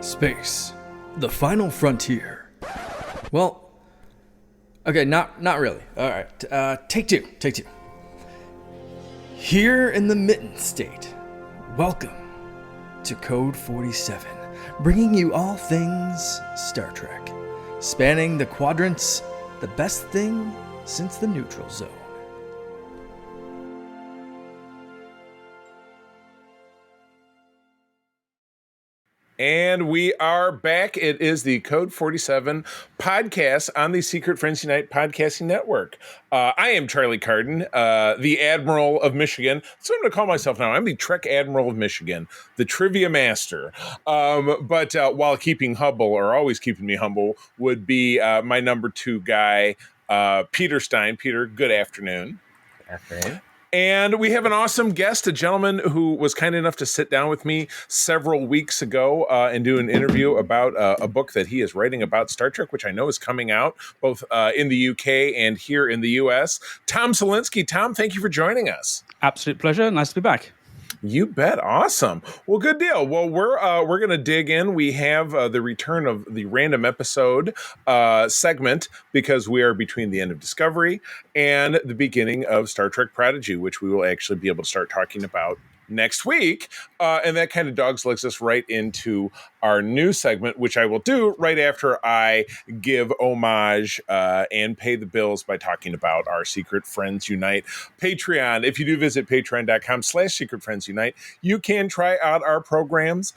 Space, the final frontier. Well, okay, not really. All right, take two. Here in the Mitten State, welcome to Code 47, bringing you all things Star Trek, spanning the quadrants, the best thing since the neutral zone. And we are back. It is the Code 47 podcast on the Secret Friends Unite podcasting network. I am Charlie Carden, the Admiral of Michigan. That's what I'm going to call myself now. I'm the Trek Admiral of Michigan, the Trivia Master. But while keeping humble, or always keeping me humble, would be my number two guy, Peter Stein. Peter, good afternoon. Good afternoon. And we have an awesome guest, a gentleman who was kind enough to sit down with me several weeks ago and do an interview about a book that he is writing about Star Trek, which I know is coming out both in the UK and here in the US. Tom Salinsky. Tom, thank you for joining us. Absolute pleasure. Nice to be back. You bet. Awesome. Well, good deal. Well, we're going to dig in. We have the return of the random episode segment because we are between the end of Discovery and the beginning of Star Trek Prodigy, which we will actually be able to start talking about next week. And that kind of legs us right into our new segment, which I will do right after I give homage and pay the bills by talking about our Secret Friends Unite Patreon. If you do visit patreon.com/secretfriendsunite, you can try out our programs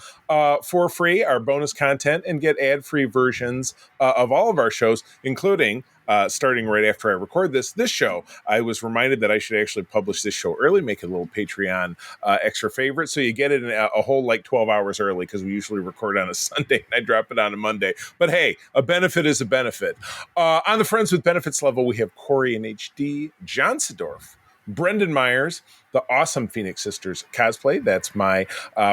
for free, our bonus content, and get ad-free versions of all of our shows, including starting right after I record this show. I was reminded that I should actually publish this show early, make it a little Patreon extra favorite. So you get it in a whole 12 hours early because we usually record on a Sunday and I drop it on a Monday. But hey, a benefit is a benefit. On the Friends with Benefits level, we have Corey and HD, John Sedorf, Brendan Myers, the awesome Phoenix Sisters cosplay. That's my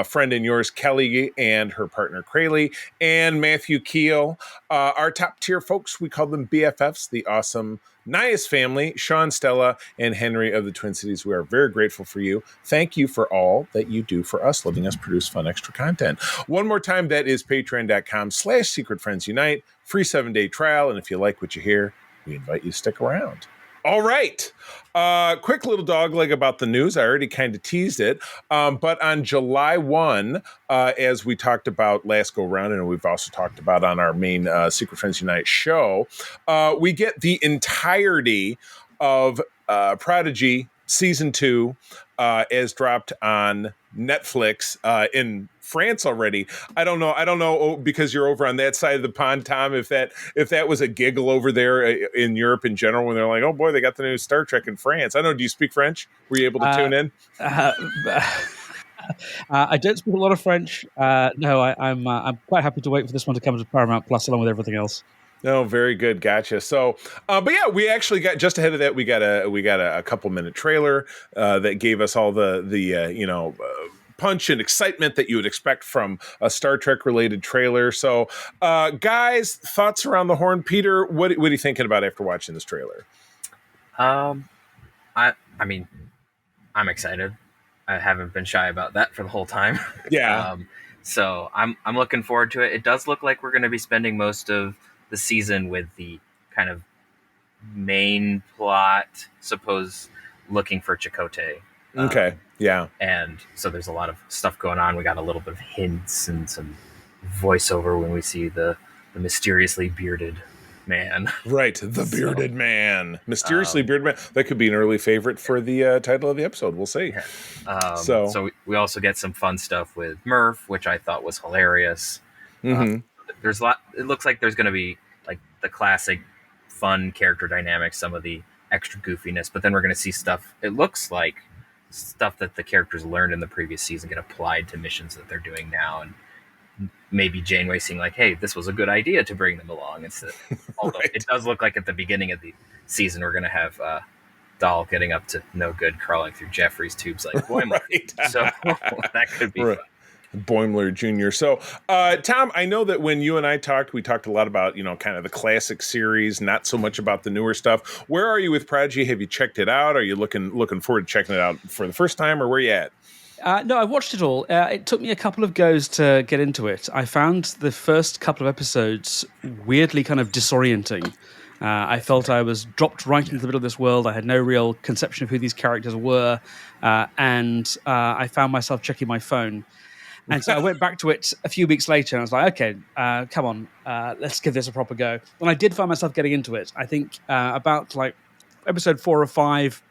friend and yours, Kelly, and her partner, Crayley, and Matthew Keel. Our top tier folks, we call them BFFs, the awesome Nias family, Sean, Stella, and Henry of the Twin Cities. We are very grateful for you. Thank you for all that you do for us, letting us produce fun extra content. One more time, that is patreon.com/secretfriendsunite, free 7-day trial. And if you like what you hear, we invite you to stick around. All right. Quick little dogleg about the news. I already kind of teased it. But on July 1, as we talked about last go round, and we've also talked about on our main Secret Friends Unite show, we get the entirety of Prodigy Season 2 as dropped on Netflix in France already. I don't know because you're over on that side of the pond, Tom, if that was a giggle over there in Europe in general when they're like, oh boy, they got the new Star Trek in France. I don't know. Do you speak French? Were you able to tune in? I don't speak a lot of French. No, I'm quite happy to wait for this one to come to Paramount Plus along with everything else. No, very good. Gotcha. So, but yeah, we actually got just ahead of that. We got a couple minute trailer that gave us all the punch and excitement that you would expect from a Star Trek related trailer. So, guys, thoughts around the horn. Peter, what are you thinking about after watching this trailer? I mean, I'm excited. I haven't been shy about that for the whole time. Yeah. So I'm looking forward to it. It does look like we're going to be spending most of the season with the kind of main plot, looking for Chakotay. Okay. Yeah. And so there's a lot of stuff going on. We got a little bit of hints and some voiceover when we see the mysteriously bearded man. Right. The bearded man. Mysteriously bearded man. That could be an early favorite for the title of the episode. We'll see. Yeah. So we also get some fun stuff with Murph, which I thought was hilarious. Mm-hmm. There's a lot. It looks like there's going to be like the classic fun character dynamics, some of the extra goofiness, but then we're going to see stuff. It looks like stuff that the characters learned in the previous season get applied to missions that they're doing now, and maybe Janeway seeing like, hey, this was a good idea to bring them along. Although right. It does look like at the beginning of the season we're going to have Dahl getting up to no good, crawling through Jeffrey's tubes like Boimler. Right. So that could be fun. Boimler Jr. So, Tom, I know that when you and I talked, we talked a lot about, kind of the classic series, not so much about the newer stuff. Where are you with Prodigy? Have you checked it out? Are you looking forward to checking it out for the first time, or where are you at? No, I watched it all. It took me a couple of goes to get into it. I found the first couple of episodes weirdly kind of disorienting. I felt I was dropped right into the middle of this world. I had no real conception of who these characters were, and I found myself checking my phone. And so I went back to it a few weeks later, and I was like, okay, come on, let's give this a proper go. And I did find myself getting into it. I think about like episode 4 or 5,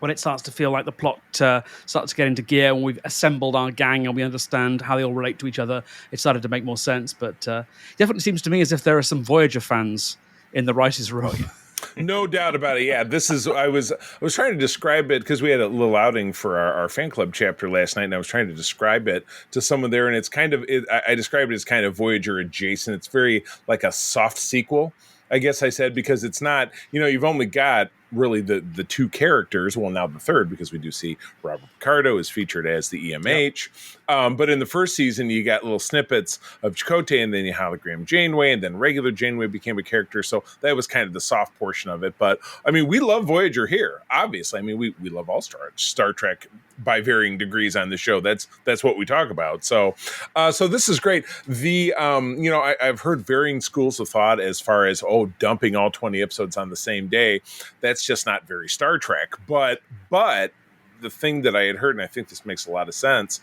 when it starts to feel like the plot starts to get into gear, and we've assembled our gang and we understand how they all relate to each other, it started to make more sense. But it definitely seems to me as if there are some Voyager fans in the writers' room. No doubt about it. Yeah, this is. I was trying to describe it because we had a little outing for our fan club chapter last night, and I was trying to describe it to someone there, and it's kind of. I described it as kind of Voyager adjacent. It's very like a soft sequel, I guess I said, because it's not. You've only got really the two characters. Well, now the third, because we do see Robert Picardo is featured as the EMH. Yep. But in the first season, you got little snippets of Chakotay, and then you hologram Janeway, and then regular Janeway became a character. So that was kind of the soft portion of it. But I mean, we love Voyager here, obviously. I mean, we love all Star Trek by varying degrees on the show. That's what we talk about. So this is great. The I've heard varying schools of thought as far as dumping all 20 episodes on the same day. That's just not very Star Trek. But the thing that I had heard, and I think this makes a lot of sense,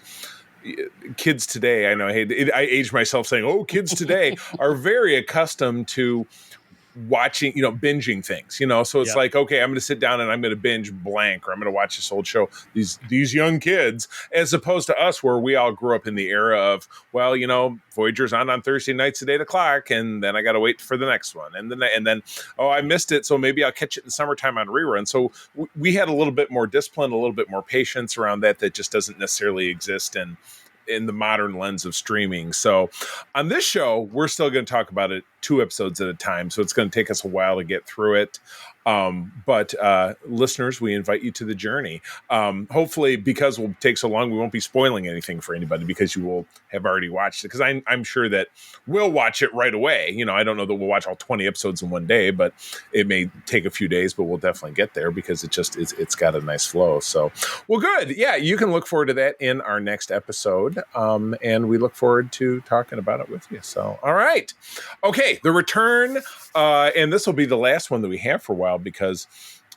kids today, I know, I aged myself saying, kids today are very accustomed to watching, binging things, so it's like, okay, I'm going to sit down and I'm going to binge blank, or I'm going to watch this old show. These young kids, as opposed to us, where we all grew up in the era of, Voyager's on Thursday nights at 8:00, and then I got to wait for the next one, and then I missed it, so maybe I'll catch it in the summertime on rerun. So we had a little bit more discipline, a little bit more patience around that just doesn't necessarily exist in the modern lens of streaming. So on this show, we're still going to talk about it 2 episodes at a time. So it's going to take us a while to get through it. But listeners, we invite you to the journey. Hopefully, because we'll take so long, we won't be spoiling anything for anybody, because you will have already watched it. Because I'm sure that we'll watch it right away. I don't know that we'll watch all 20 episodes in one day, but it may take a few days, but we'll definitely get there, because it's got a nice flow. So, well, good. Yeah, you can look forward to that in our next episode. And we look forward to talking about it with you. So, all right. Okay, the return, and this will be the last one that we have for a while, because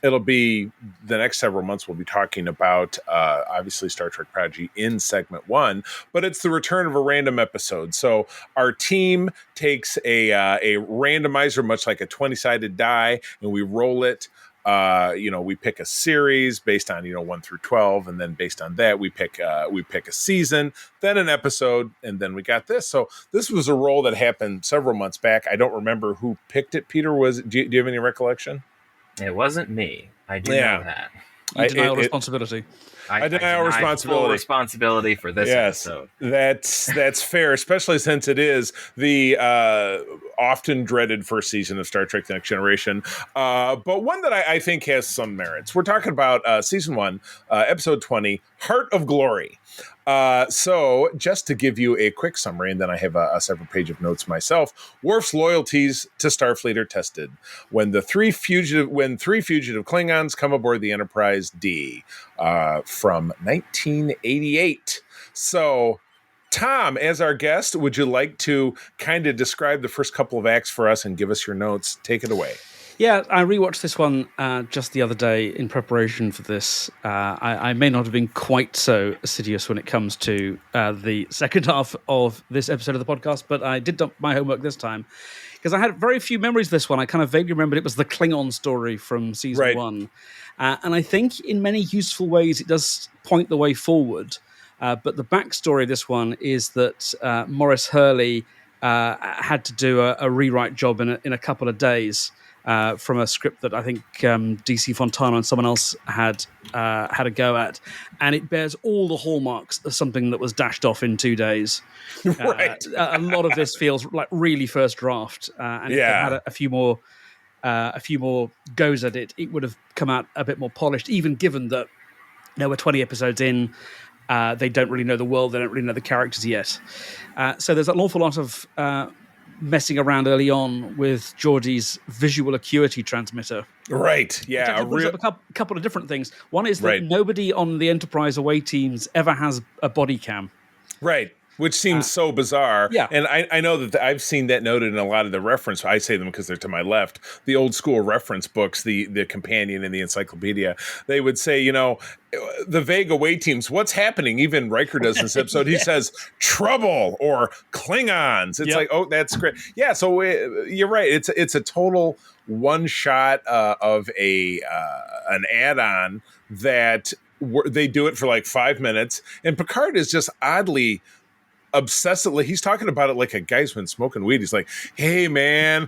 it'll be the next several months. We'll be talking about obviously Star Trek Prodigy in segment 1, but it's the return of a random episode. So our team takes a randomizer, much like a 20-sided die, and we roll it. We pick a series based on 1 through 12, and then based on that we pick a season, then an episode, and then we got this. So this was a roll that happened several months back. I don't remember who picked it. Peter, do you have any recollection? It wasn't me. I do know that. You deny all responsibility. I deny responsibility. Full responsibility for this episode. That's fair, especially since it is the often dreaded first season of Star Trek: The Next Generation, but one that I think has some merits. We're talking about season 1, episode 20, Heart of Glory. So just to give you a quick summary, and then I have a several page of notes myself. Worf's loyalties to Starfleet are tested when three fugitive Klingons come aboard the Enterprise D from 1988. So, Tom, as our guest, would you like to kind of describe the first couple of acts for us and give us your notes? Take it away. Yeah, I rewatched this one just the other day in preparation for this. I may not have been quite so assiduous when it comes to the second half of this episode of the podcast, but I did dump my homework this time, because I had very few memories of this one. I kind of vaguely remembered it was the Klingon story from season 1. And I think in many useful ways it does point the way forward. But the backstory of this one is that Maurice Hurley had to do a rewrite job in a couple of days. From a script that I think DC Fontana and someone else had a go at, and it bears all the hallmarks of something that was dashed off in 2 days. Right. A lot of this feels like really first draft, and if it had a few more goes at it, it would have come out a bit more polished. Even given that we're 20 episodes in, they don't really know the world, they don't really know the characters yet. So there's an awful lot of messing around early on with Geordie's visual acuity transmitter. Right. Yeah. Which brings up a couple of different things. One is that Right. nobody on the Enterprise away teams ever has a body cam. Right. Which seems so bizarre. Yeah. And I know that I've seen that noted in a lot of the reference. I say them because they're to my left. The old school reference books, the companion and the encyclopedia, they would say, the vague away teams, what's happening? Even Riker does in this episode. He says trouble or Klingons. It's like, oh, that's great. Yeah. So you're right. It's a total one shot of an add-on that they do it for like 5 minutes. And Picard is just oddly obsessively, he's talking about it like a guy's been smoking weed. He's like, hey man,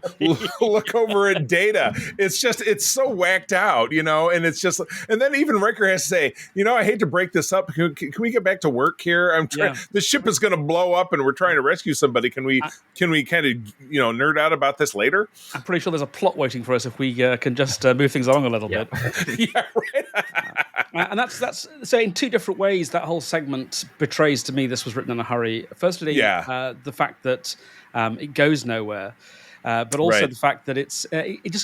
look over at Data. It's so whacked out, and it's just, and then even Riker has to say, I hate to break this up. Can we get back to work here? I'm trying, the ship is going to blow up and we're trying to rescue somebody. Can we kind of, nerd out about this later? I'm pretty sure there's a plot waiting for us if we can just move things along a little bit. Yeah, right. And that's so in two different ways that whole segment betrays to me this was written in a hurry. Firstly, the fact that it goes nowhere, but also the fact that it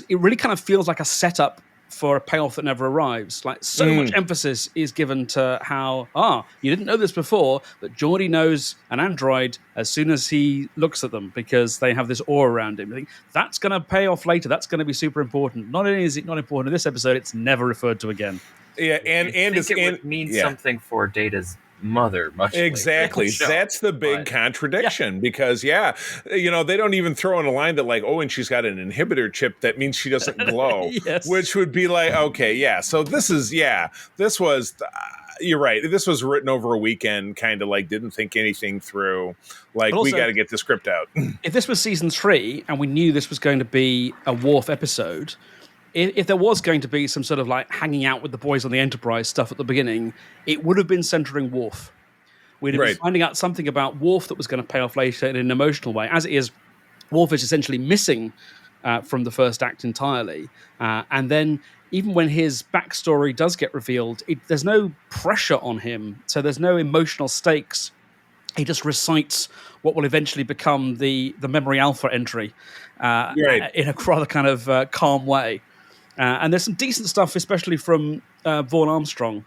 really kind of feels like a setup for a payoff that never arrives. Like so much emphasis is given to how you didn't know this before, but Geordie knows an android as soon as he looks at them because they have this aura around him. I think that's going to pay off later. That's going to be super important. Not only is it not important in this episode, it's never referred to again. Yeah, and it would mean something for Data's mother. Much exactly. That's the big contradiction because they don't even throw in a line that like, oh, and she's got an inhibitor chip that means she doesn't glow, which would be like, okay, yeah. So this was. You're right. This was written over a weekend, kind of like didn't think anything through. Like, also, we got to get the script out. If this was season 3 and we knew this was going to be a Worf episode, if there was going to be some sort of like hanging out with the boys on the Enterprise stuff at the beginning, it would have been centering Worf. We'd have been finding out something about Worf that was going to pay off later in an emotional way. As it is, Worf is essentially missing from the first act entirely. And then even when his backstory does get revealed, there's no pressure on him. So there's no emotional stakes. He just recites what will eventually become the memory alpha entry in a rather kind of calm way. And there's some decent stuff, especially from Vaughn Armstrong.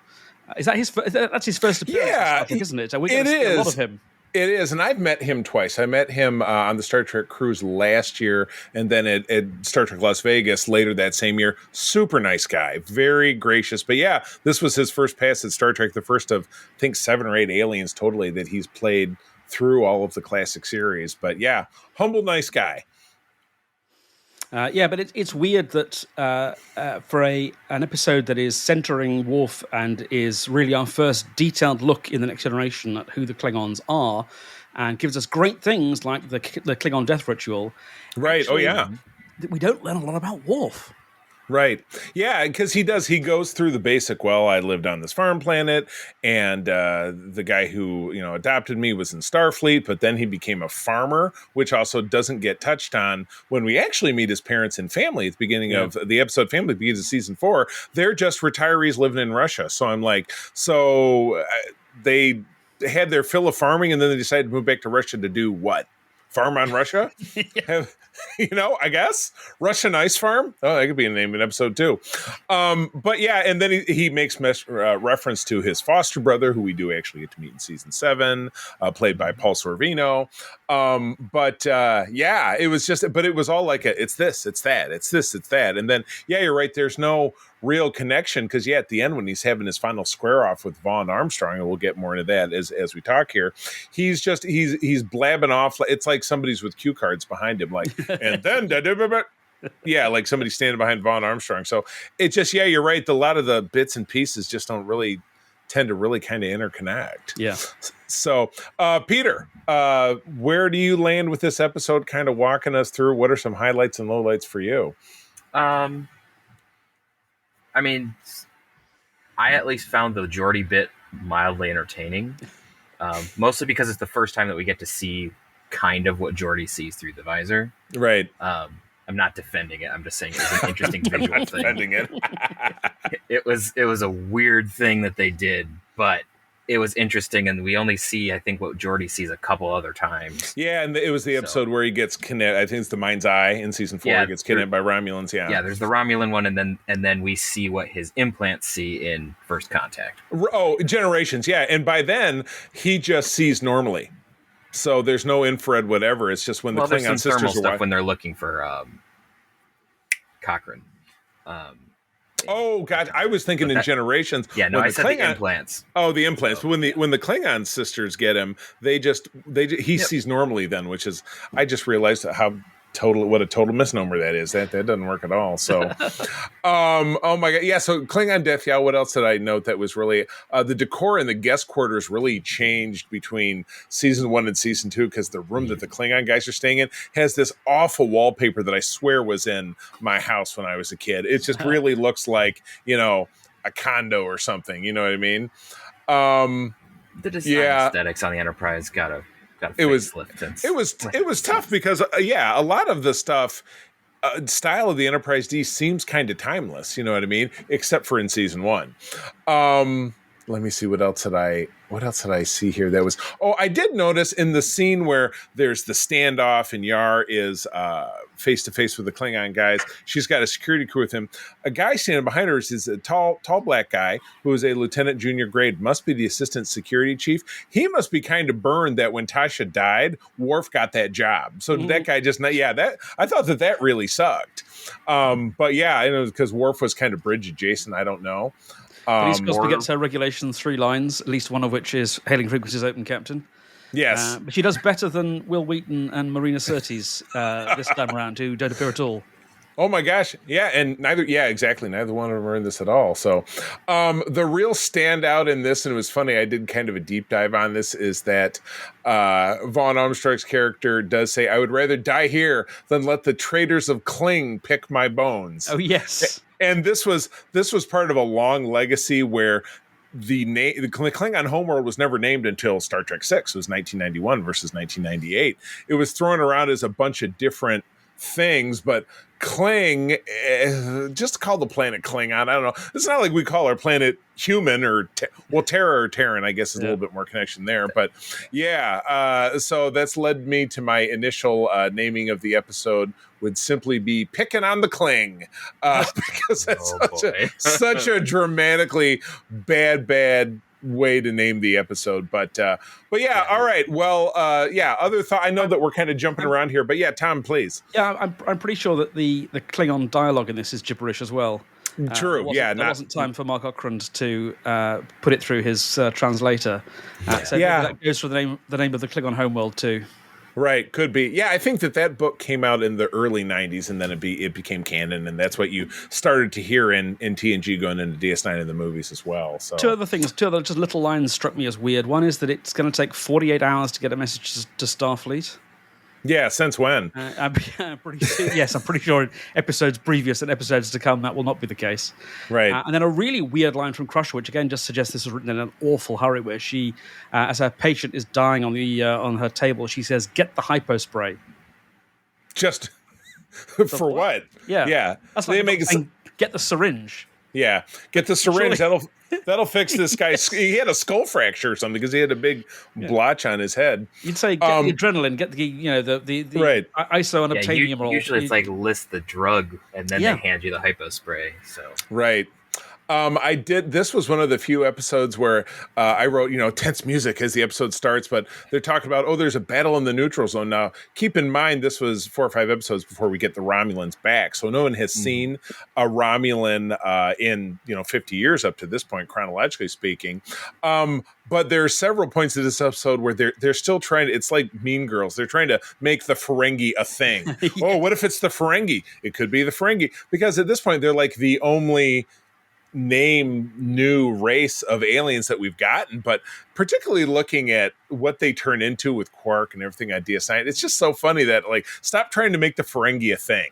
That's his first appearance? Yeah, I think, isn't it? We're going to see a lot of him. It is, and I've met him twice. I met him on the Star Trek cruise last year, and then at Star Trek Las Vegas later that same year. Super nice guy, very gracious. But yeah, this was his first pass at Star Trek, the first of, I think, 7 or 8 aliens totally that he's played through all of the classic series. But yeah, humble, nice guy. But it's weird that for an episode that is centering Worf and is really our first detailed look in The Next Generation at who the Klingons are, and gives us great things like the Klingon death ritual. Right. Actually, we don't learn a lot about Worf. Right. Yeah, because he goes through the basic, well, I lived on this farm planet, and the guy who, adopted me was in Starfleet, but then he became a farmer, which also doesn't get touched on when we actually meet his parents and family at the beginning of the episode. Family begins of season 4. They're just retirees living in Russia. So I'm like, they had their fill of farming, and then they decided to move back to Russia to do what? Farm on Russia? I guess Russian Ice Farm. Oh, that could be a name in episode 2. But yeah, and then he makes reference to his foster brother, who we do actually get to meet in season 7, played by Paul Sorvino. It was just, but it was all like it's this, it's that, it's this, it's that, and then you're right. There's no real connection because at the end when he's having his final square off with Vaughn Armstrong, and we'll get more into that as we talk here, he's blabbing off. It's like somebody's with cue cards behind him, like and then like somebody standing behind Vaughn Armstrong. So it just you're right. A lot of the bits and pieces just don't really tend to really kind of interconnect. Yeah. So Peter, where do you land with this episode? Kind of walking us through what are some highlights and lowlights for you? I mean, I at least found the Geordie bit mildly entertaining, mostly because it's the first time that we get to see kind of what Geordie sees through the visor. Right. I'm not defending it. I'm just saying it's an interesting visual thing. Defending it. It was a weird thing that they did, but it was interesting, and we only see, I think, what Geordi sees a couple other times. Yeah, and it was the episode where he gets kidnapped. I think it's the Mind's Eye in season 4. Yeah, he gets kidnapped by Romulans. Yeah, there's the Romulan one, and then we see what his implants see in First Contact. Oh, Generations, yeah. And by then, he just sees normally. So there's no infrared, whatever. It's just when the Klingon sisters thermal are stuff when they're looking for Cochrane. Oh God, I was thinking in Generations. Yeah, no, I said the implants. Oh, the implants. But when the Klingon sisters get him, he sees normally then, which is I just realized what a total misnomer that is. That doesn't work at all. So, oh my God, yeah. So Klingon Death, yeah. What else did I note that was really the decor in the guest quarters really changed between season 1 and season 2 because the room that the Klingon guys are staying in has this awful wallpaper that I swear was in my house when I was a kid. It just really looks like a condo or something. You know what I mean? The design aesthetics on the Enterprise got a facelift. It was tough because a lot of the stuff style of the Enterprise D seems kind of timeless, you know what I mean, except for in season 1. Let me see, what else did I see here that was I did notice in the scene where there's the standoff and Yar is face to face with the Klingon guys. She's got a security crew with him. A guy standing behind her is a tall black guy who is a lieutenant junior grade, must be the assistant security chief. He must be kind of burned that when Tasha died, Worf got that job. So that guy just I thought that really sucked. But yeah, because Worf was kind of bridge adjacent. I don't know. At least Cosby gets her regulation 3 lines, at least one of which is hailing frequencies open, Captain. Yes. But she does better than Will Wheaton and Marina Sirtis this time around, who don't appear at all. Oh my gosh. Yeah. And neither one of them are in this at all. So the real standout in this, and it was funny, I did kind of a deep dive on this, is that Vaughn Armstrong's character does say, I would rather die here than let the traitors of Kling pick my bones. Oh, yes. And this was part of a long legacy where the Klingon homeworld was never named until Star Trek VI. It was 1991 versus 1998. It was thrown around as a bunch of different things, but Kling, just call the planet Klingon. I don't know. It's not like we call our planet human or Terra or Terran, I guess is a little bit more connection there. But yeah, so that's led me to my initial naming of the episode would simply be Picking on the Kling, because that's such a dramatically bad way to name the episode. But yeah, all right. Well, other thought. I know that we're kind of jumping around here, but yeah, Tom, please. Yeah, I'm pretty sure that the Klingon dialogue in this is gibberish as well. True. There wasn't time for Mark Okrand to put it through his translator. So that goes for the name of the Klingon homeworld too. Right, could be. Yeah, I think that book came out in the early 90s, and then it became canon, and that's what you started to hear in TNG going into DS9 in the movies as well. So two other just little lines struck me as weird. One is that it's going to take 48 hours to get a message to Starfleet. Yeah, since when? I'm pretty sure in episodes previous and episodes to come that will not be the case. Right. And then a really weird line from Crusher, which again just suggests this was written in an awful hurry, where she, as her patient is dying on her table, she says, "Get the hypo spray." Just for what? Yeah. That's like get the syringe. Yeah, get the syringe. That'll fix this guy. He had a skull fracture or something because he had a big blotch on his head. You'd say get the adrenaline, get the right. ISO and obtainium. Usually it's like list the drug and then they hand you the hypo spray. So right. This was one of the few episodes where I wrote, tense music as the episode starts, but they're talking about, there's a battle in the neutral zone. Now, keep in mind, this was 4 or 5 episodes before we get the Romulans back. So no one has seen a Romulan in, 50 years up to this point, chronologically speaking. But there are several points in this episode where they're still trying to, it's like Mean Girls. They're trying to make the Ferengi a thing. Oh, what if it's the Ferengi? It could be the Ferengi. Because at this point, they're like the only new race of aliens that we've gotten, but particularly looking at what they turn into with Quark and everything on DS9, it's just so funny that stop trying to make the Ferengi a thing.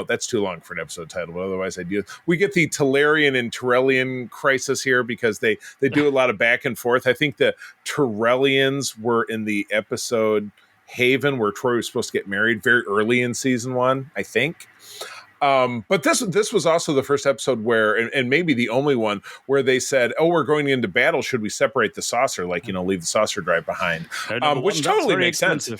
That's too long for an episode title, but otherwise I do. We get the Talarian and Tyrellian crisis here because they do a lot of back and forth. I think the Tyrellians were in the episode Haven where Troy was supposed to get married very early in season 1, I think. But this was also the first episode where, and maybe the only one where they said, "Oh, we're going into battle. Should we separate the saucer? Like, leave the saucer drive behind?" Which totally makes sense.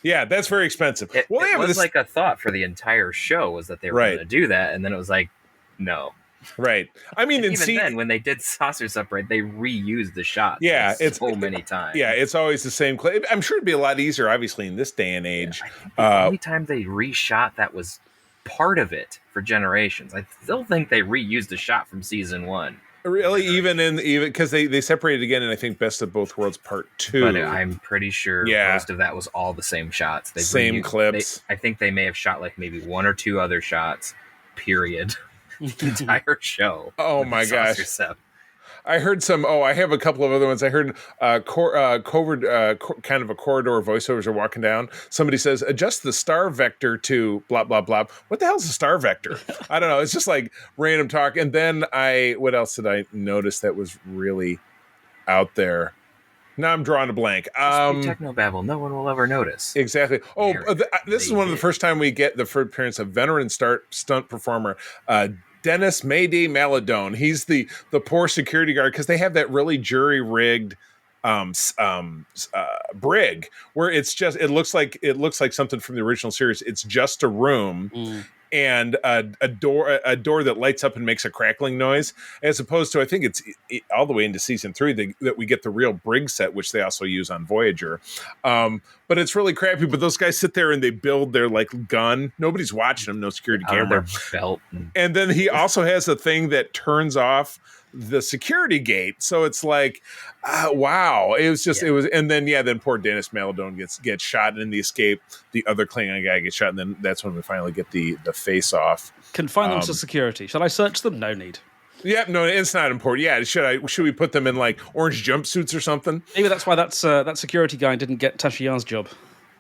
Yeah, that's very expensive. It was like a thought for the entire show was that they were going to do that, and then it was like, no. Right. I mean, even then, when they did saucer separate, they reused the shot. Yeah, it's so many times. Yeah, it's always the same clip. I'm sure it'd be a lot easier, obviously, in this day and age. Yeah, the only time they reshot that was part of it for Generations. I still think they reused a shot from season 1. Really, even because they separated again, and I think Best of Both Worlds Part 2. But I'm pretty sure most of that was all the same shots. Same clips. I think they may have shot like maybe 1 or 2 other shots. Period. The entire show. Oh my gosh! I heard some. I have a couple of other ones. I heard covert, kind of a corridor voiceovers are walking down. Somebody says, "Adjust the star vector to blah blah blah." What the hell's a star vector? I don't know. It's just like random talk. And then what else did I notice that was really out there? Now I'm drawing a blank. Technobabble. No one will ever notice. Exactly. This is one of the first time we get the first appearance of veteran stunt performer Dennis Mayday Maladone. He's the poor security guard because they have that really jury rigged brig where it looks like something from the original series. It's just a room. And a door that lights up and makes a crackling noise, as opposed to I think it's all the way into season 3 that we get the real brig set, which they also use on Voyager. But it's really crappy. But those guys sit there and they build their gun. Nobody's watching them. No security camera. Their belt. And then he also has a thing that turns off the security gate, so it's like, wow, it was, and then poor Dennis Maladone gets shot in the escape. The other Klingon guy gets shot, and then that's when we finally get the face off. Confine them to security. Shall I search them? No need. Yeah, no, it's not important. Yeah, should we put them in like orange jumpsuits or something? Maybe that's why that security guy didn't get Tashiyan's job.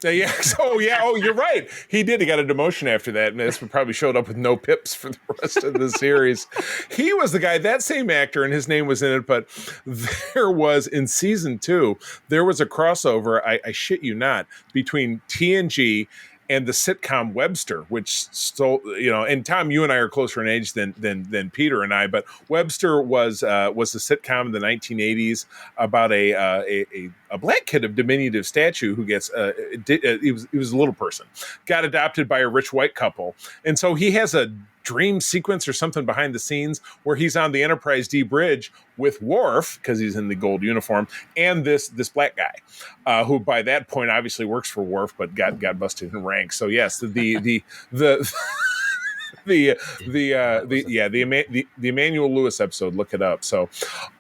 Yeah. Oh, you're right. He did. He got a demotion after that, and this probably showed up with no pips for the rest of the series. He was the guy, that same actor, and his name was in it. But there was in season 2, there was a crossover. I shit you not, between TNG and the sitcom Webster, which stole, and Tom, you and I are closer in age than Peter and I, but Webster was the sitcom in the 1980s about a black kid of diminutive stature who gets he was a little person, got adopted by a rich white couple, and so he has a dream sequence or something behind the scenes where he's on the Enterprise D bridge with Worf, because he's in the gold uniform, and this black guy, who by that point obviously works for Worf, but got busted in rank. So yes, the Emmanuel Lewis episode, look it up. So,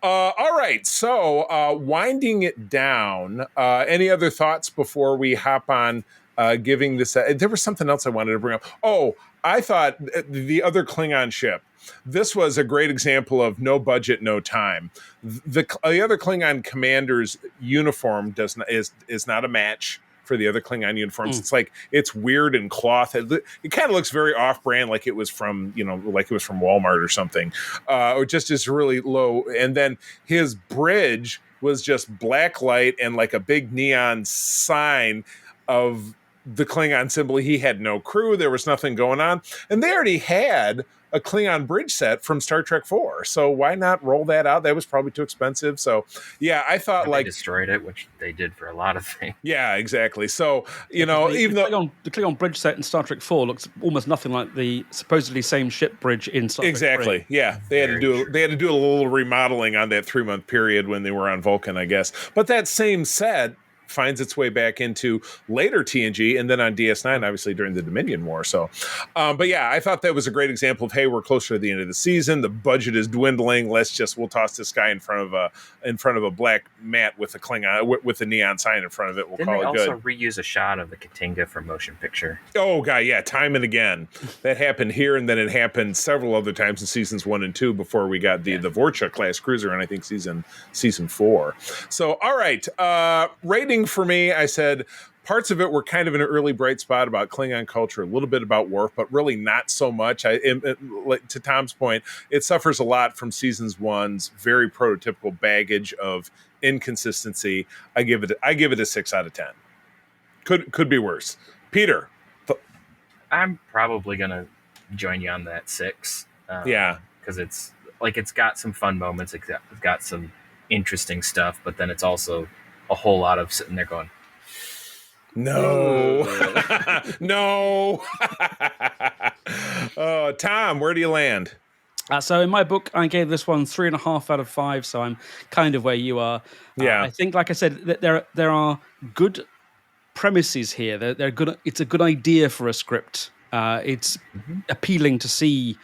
all right. So, winding it down. Any other thoughts before we hop on? Giving this, there was something else I wanted to bring up. Oh, I thought the other Klingon ship. This was a great example of no budget, no time. The other Klingon commander's uniform is not a match for the other Klingon uniforms. It's like, it's weird and cloth. It kind of looks very off-brand, like it was from Walmart or something, or just is really low. And then his bridge was just black light and like a big neon sign of the Klingon symbol. He had no crew. There was nothing going on. And they already had a Klingon bridge set from Star Trek 4. So why not roll that out? That was probably too expensive. So yeah, I thought they destroyed it, which they did for a lot of things. Yeah, exactly. So, the Klingon bridge set in Star Trek 4 looks almost nothing like the supposedly same ship bridge in Star Trek 3. Exactly. Yeah. They had to do a little remodeling on that 3-month period when they were on Vulcan, I guess. But that same set finds its way back into later TNG and then on DS9, obviously during the Dominion War. So, but yeah, I thought that was a great example of, hey, we're closer to the end of the season. The budget is dwindling. We'll toss this guy in front of a black mat with a Klingon with a neon sign in front of it. Didn't call it good. They also reuse a shot of the Katinga from Motion Picture? Oh god, yeah, time and again. That happened here, and then it happened several other times in seasons 1 and 2 before we got the Vorcha class cruiser, and I think season 4. So, all right, rating for me, I said parts of it were kind of an early bright spot about Klingon culture, a little bit about Worf, but really not so much. To Tom's point, it suffers a lot from seasons 1's very prototypical baggage of inconsistency. I give it a 6 out of 10. Could be worse. Peter, I'm probably gonna join you on that 6. Yeah. Because it's got some fun moments. It's got some interesting stuff, but then it's also a whole lot of sitting there going, no. No. Tom, where do you land? So in my book, I gave this one 3.5 out of 5. So I'm kind of where you are. Yeah. I think, like I said, that there are good premises here. They're good. It's a good idea for a script. It's appealing to see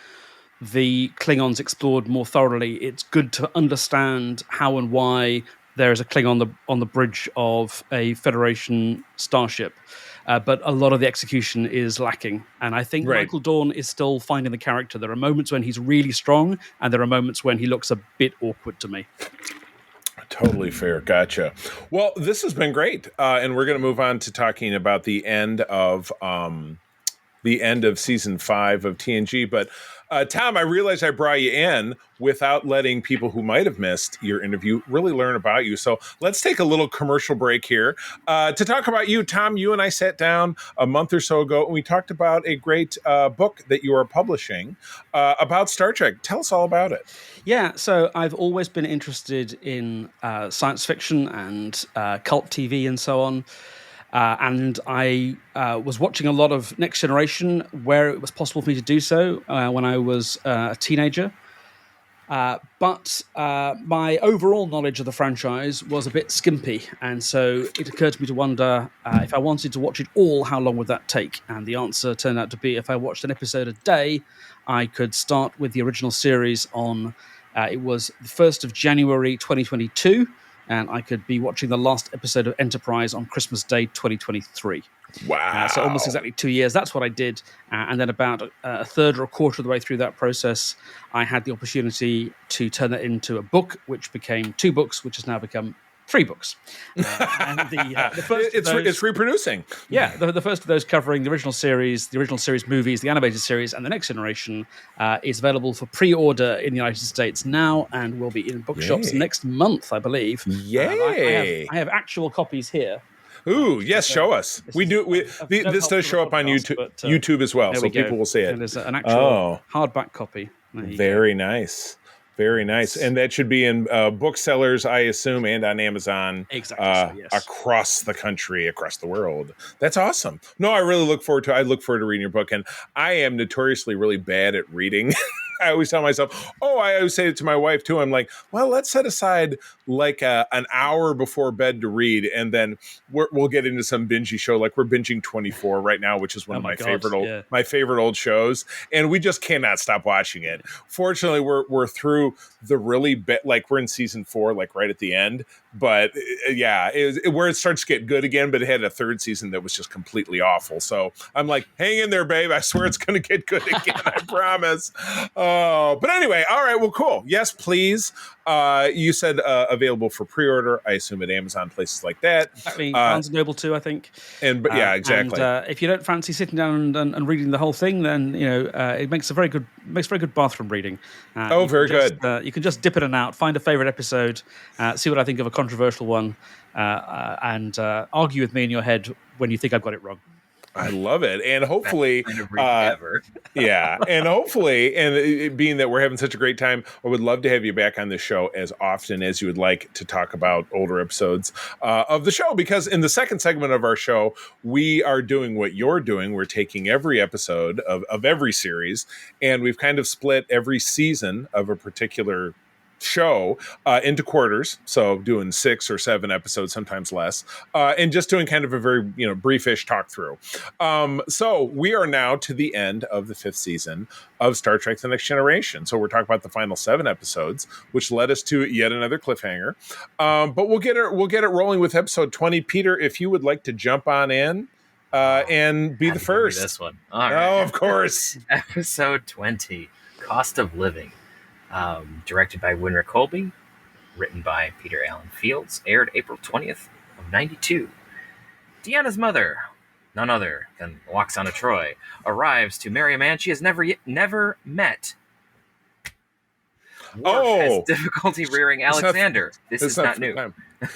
the Klingons explored more thoroughly. It's good to understand how and why there is a Klingon on the bridge of a Federation starship. But a lot of the execution is lacking. And I think Michael Dorn is still finding the character. There are moments when he's really strong, and there are moments when he looks a bit awkward to me. Totally fair. Gotcha. Well, this has been great. And we're going to move on to talking about the end of season 5 of TNG. But Tom, I realized I brought you in without letting people who might have missed your interview really learn about you. So let's take a little commercial break here to talk about you. Tom, you and I sat down a month or so ago and we talked about a great book that you are publishing about Star Trek. Tell us all about it. Yeah, so I've always been interested in science fiction and cult TV and so on. And I was watching a lot of Next Generation where it was possible for me to do so when I was a teenager. But my overall knowledge of the franchise was a bit skimpy. And so it occurred to me to wonder if I wanted to watch it all, how long would that take? And the answer turned out to be if I watched an episode a day, I could start with the original series on, it was the 1st of January 2022. And I could be watching the last episode of Enterprise on Christmas Day 2023. Wow. So almost exactly 2 years. That's what I did. And then about a third or a quarter of the way through that process, I had the opportunity to turn that into a book, which became 2 books, which has now become 3 books. And the first it's reproducing. Yeah, the first of those covering the original series movies, the animated series, and the Next Generation is available for pre-order in the United States now and will be in bookshops next month, I believe. Yay! I have actual copies here. Ooh, yes, show us. This does show up on YouTube as well, so people will see it. And there's an actual hardback copy. Very nice. Very nice. And that should be in booksellers, I assume, and on Amazon. Exactly. Yes. Across the country, across the world. That's awesome. No, I really look forward to reading your book. And I am notoriously really bad at reading. I always tell myself, I always say it to my wife too. I'm like, well, let's set aside like an hour before bed to read. And then we'll get into some bingey show. Like we're binging 24 right now, which is one of my favorite old shows. And we just cannot stop watching it. Fortunately, we're through the really like we're in season 4, like right at the end. But where it starts to get good again, but it had a 3rd season that was just completely awful. So I'm like, hang in there, babe. I swear it's going to get good again. I promise. But anyway, all right. Well, cool. Yes, please. You said available for pre-order. I assume at Amazon, places like that. Exactly. Barnes and Noble too, I think. Exactly. And if you don't fancy sitting down and reading the whole thing, then it makes very good bathroom reading. Very good. You can just dip in and out, find a favorite episode, see what I think of a controversial one, and argue with me in your head when you think I've got it wrong. I love it. And hopefully, kind of ever. And hopefully, and being that we're having such a great time, I would love to have you back on the show as often as you would like to talk about older episodes of the show, because in the second segment of our show, we are doing what you're doing. We're taking every episode of every series, and we've kind of split every season of a particular show into quarters, so doing 6 or 7 episodes, sometimes less, and just doing kind of a very briefish talk through. So we are now to the end of the 5th season of Star Trek: The Next Generation. So we're talking about the final 7 episodes, which led us to yet another cliffhanger. But we'll get it rolling with episode 20. Peter, if you would like to jump on in and be the first. This one. All right. Oh, of course. Episode 20, Cost of Living. Directed by Winter Colby, written by Peter Allen Fields, aired April 20th of 92. Deanna's mother, none other than Waxana Troy, arrives to marry a man she has never met. Worf has difficulty rearing Alexander. This is not new.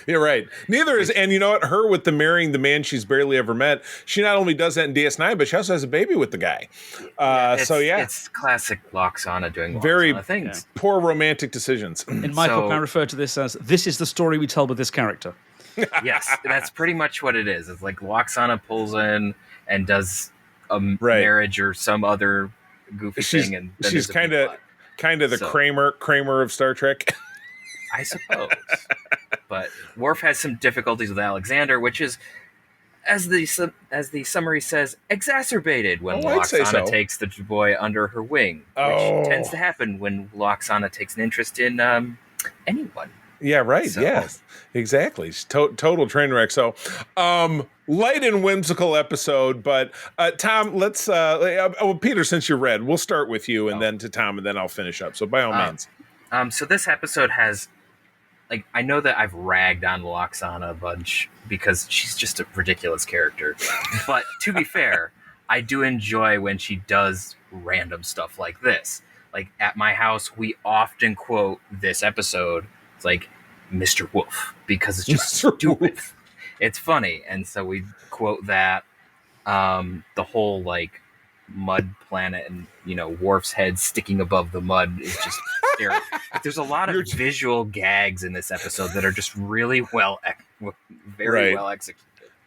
You're right. Neither is, and you know what? Her with the marrying the man she's barely ever met. She not only does that in DS9, but she also has a baby with the guy. It's classic Loxana doing very Loxana things. Poor romantic decisions. In my book, I refer to this as this is the story we tell with this character. Yes, that's pretty much what it is. It's like Loxana pulls in and does a marriage or some other goofy thing, and then she's kind of the Kramer of Star Trek. I suppose. But Worf has some difficulties with Alexander, which is, as the summary says, exacerbated when Loxana takes the boy under her wing, which tends to happen when Loxana takes an interest in anyone. Yeah, right. So. Yes, exactly. Total train wreck. So, light and whimsical episode. But Tom, let's. Peter, since you read, we'll start with you, and then to Tom, and then I'll finish up. So, by all means. So this episode has, like, I know that I've ragged on Loxana a bunch because she's just a ridiculous character. But to be fair, I do enjoy when she does random stuff like this. Like at my house, we often quote this episode. It's like Mr. Wolf because it's just stupid. It's funny, and so we quote that. The whole like mud planet and Worf's head sticking above the mud is just there's a lot of visual gags in this episode that are just really well executed.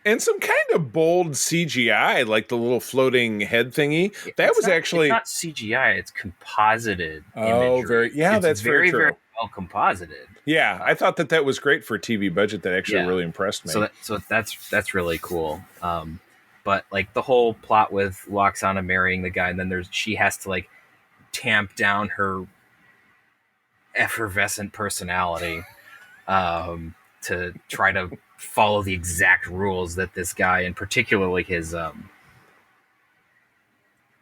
And some kind of bold CGI, like the little floating head thingy. It's not CGI, it's composited imagery. That's very true. Very well composited. Yeah, I thought that was great for a TV budget. That actually really impressed me. So that's really cool. But like the whole plot with Loxana marrying the guy, and then she has to like tamp down her effervescent personality to try to follow the exact rules that this guy, and particularly his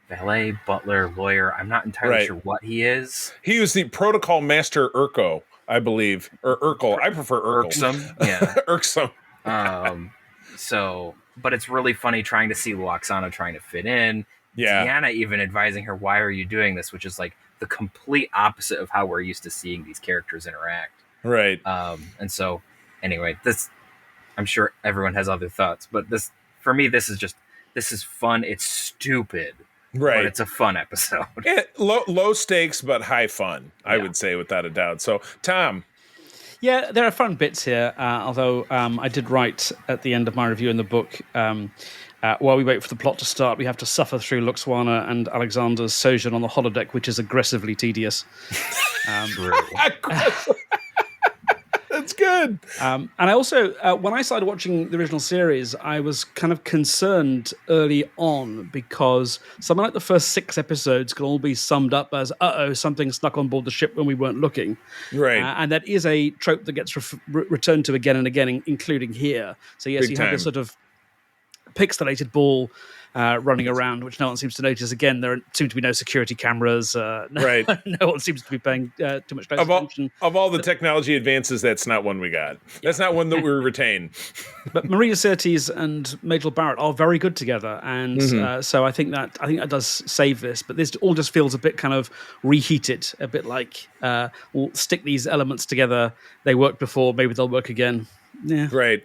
valet, butler, lawyer, I'm not entirely sure what he is. He was the protocol master Urko, I believe, or Urkel. I prefer Urkel. Irksome, yeah. Irksome. But it's really funny trying to see Loxana trying to fit in. Yeah. Deanna even advising her, why are you doing this? Which is like the complete opposite of how we're used to seeing these characters interact. Right. And so anyway, I'm sure everyone has other thoughts, but for me, this is fun. It's stupid. Right. But it's a fun episode. Low stakes, but high fun, I would say, without a doubt. So, Tom. Yeah, there are fun bits here, although I did write at the end of my review in the book, while we wait for the plot to start, we have to suffer through Loxana and Alexander's sojourn on the holodeck, which is aggressively tedious. That's good. And I also, when I started watching the original series, I was kind of concerned early on because something like the first 6 episodes can all be summed up as, something snuck on board the ship when we weren't looking. Right. And that is a trope that gets returned to again and again, including here. So yes, you have this sort of pixelated ball running around, which no one seems to notice. Again, there seem to be no security cameras. No one seems to be paying too much attention. Of all the technology advances, that's not one we got. That's not one that we retain. But Maria Sirtis and Majel Barrett are very good together, and so I think that does save this. But this all just feels a bit kind of reheated, a bit like we'll stick these elements together. They worked before, maybe they'll work again. Yeah, right.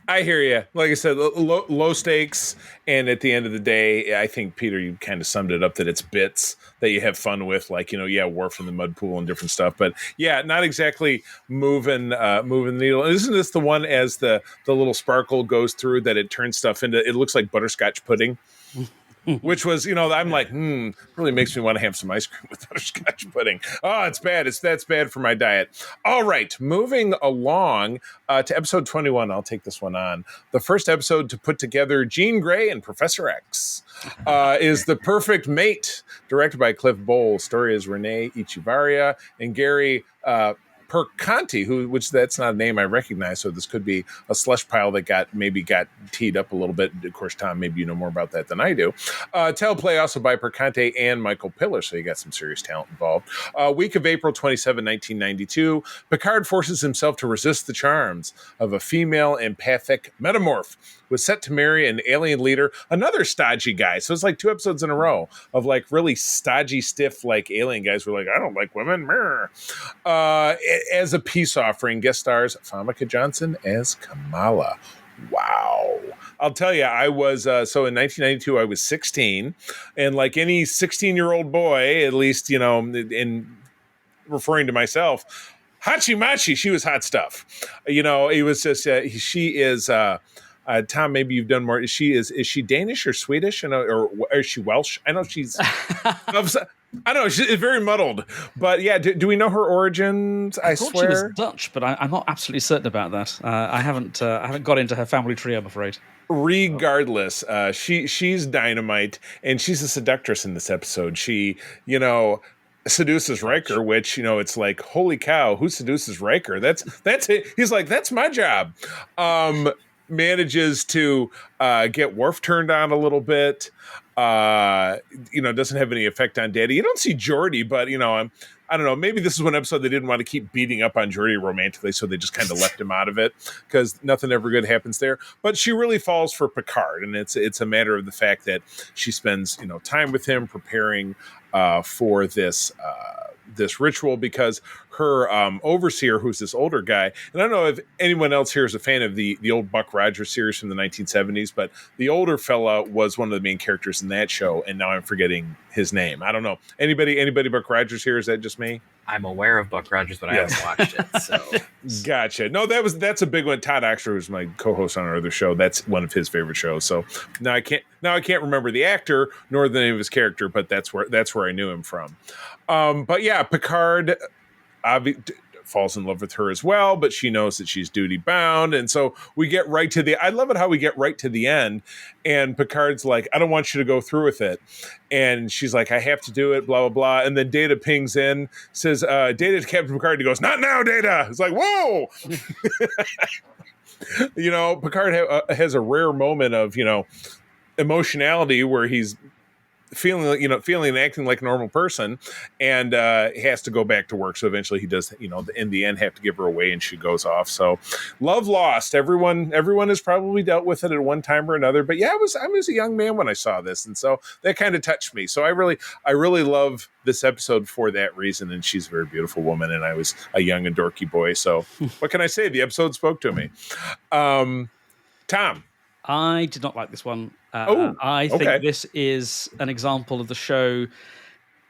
I hear you. Like I said, low stakes, and at the end of the day, I think, Peter, you kind of summed it up that it's bits that you have fun with, like, Worf in the mud pool and different stuff. But yeah, not exactly moving the needle. Isn't this the one as the little sparkle goes through that it turns stuff into? It looks like butterscotch pudding. Which was, I'm like, really makes me want to have some ice cream with butterscotch pudding. Oh, it's bad. That's bad for my diet. All right, moving along to episode 21. I'll take this one on. The first episode to put together Jean Grey and Professor X is The Perfect Mate, directed by Cliff Bowles. Story is Renee Echevarria and Gary Percanti, which that's not a name I recognize, so this could be a slush pile that got teed up a little bit. Of course, Tom, maybe you know more about that than I do. Teleplay also by Percanti and Michael Piller, so you got some serious talent involved. Week of April 27, 1992, Picard forces himself to resist the charms of a female empathic metamorph, was set to marry an alien leader, another stodgy guy. So it's like 2 episodes in a row of like really stodgy, stiff, like alien guys who are like, I don't like women. As a peace offering, guest stars Famke Johnson as Kamala. Wow. I'll tell you, I was, so in 1992, I was 16. And like any 16-year-old boy, at least, you know, in referring to myself, Hachi Machi, she was hot stuff. You know, it was just, she is, Tom, maybe you've done more. Is she Danish or Swedish? Or is she Welsh? I know she's. I don't know. It's very muddled. But yeah, do we know her origins? I thought swear she was Dutch, but I'm not absolutely certain about that. I haven't got into her family tree, I'm afraid. Regardless, she's dynamite, and she's a seductress in this episode. She, you know, seduces Riker, which, you know, it's like, holy cow, who seduces Riker? That's it. He's like, that's my job. Manages to get Worf turned on a little bit. You know, doesn't have any effect on Daddy. You don't see Geordi, but, you know, I don't know. Maybe this is one episode they didn't want to keep beating up on Geordi romantically, so they just kind of left him out of it because nothing ever good happens there. But she really falls for Picard, and it's a matter of the fact that she spends, you know, time with him preparing for this ritual, because her overseer, who's this older guy, and I don't know if anyone else here is a fan of the old Buck Rogers series from the 1970s, but the older fella was one of the main characters in that show, and now I'm forgetting his name. I don't know. Anybody Buck Rogers here? Is that just me? I'm aware of Buck Rogers, but I haven't watched it. So Gotcha. No, that's a big one. Todd Oxford was my co-host on our other show. That's one of his favorite shows. So now I can't remember the actor nor the name of his character, but that's where I knew him from. But yeah, Picard falls in love with her as well, but she knows that she's duty bound. And so we get right to I love it how we get right to the end, and Picard's like, I don't want you to go through with it. And she's like, I have to do it, blah, blah, blah. And then Data pings in, says, Data to Captain Picard. He goes, not now, Data. It's like, whoa. You know, Picard has a rare moment of, you know, emotionality where he's feeling and acting like a normal person, and has to go back to work. So eventually he does, you know, in the end, have to give her away, and she goes off. So love lost. Everyone has probably dealt with it at one time or another. But yeah, I was a young man when I saw this, and so that kind of touched me. So I really love this episode for that reason. And she's a very beautiful woman, and I was a young and dorky boy. So what can I say? The episode spoke to me. Tom. I did not like this one. I think this is an example of the show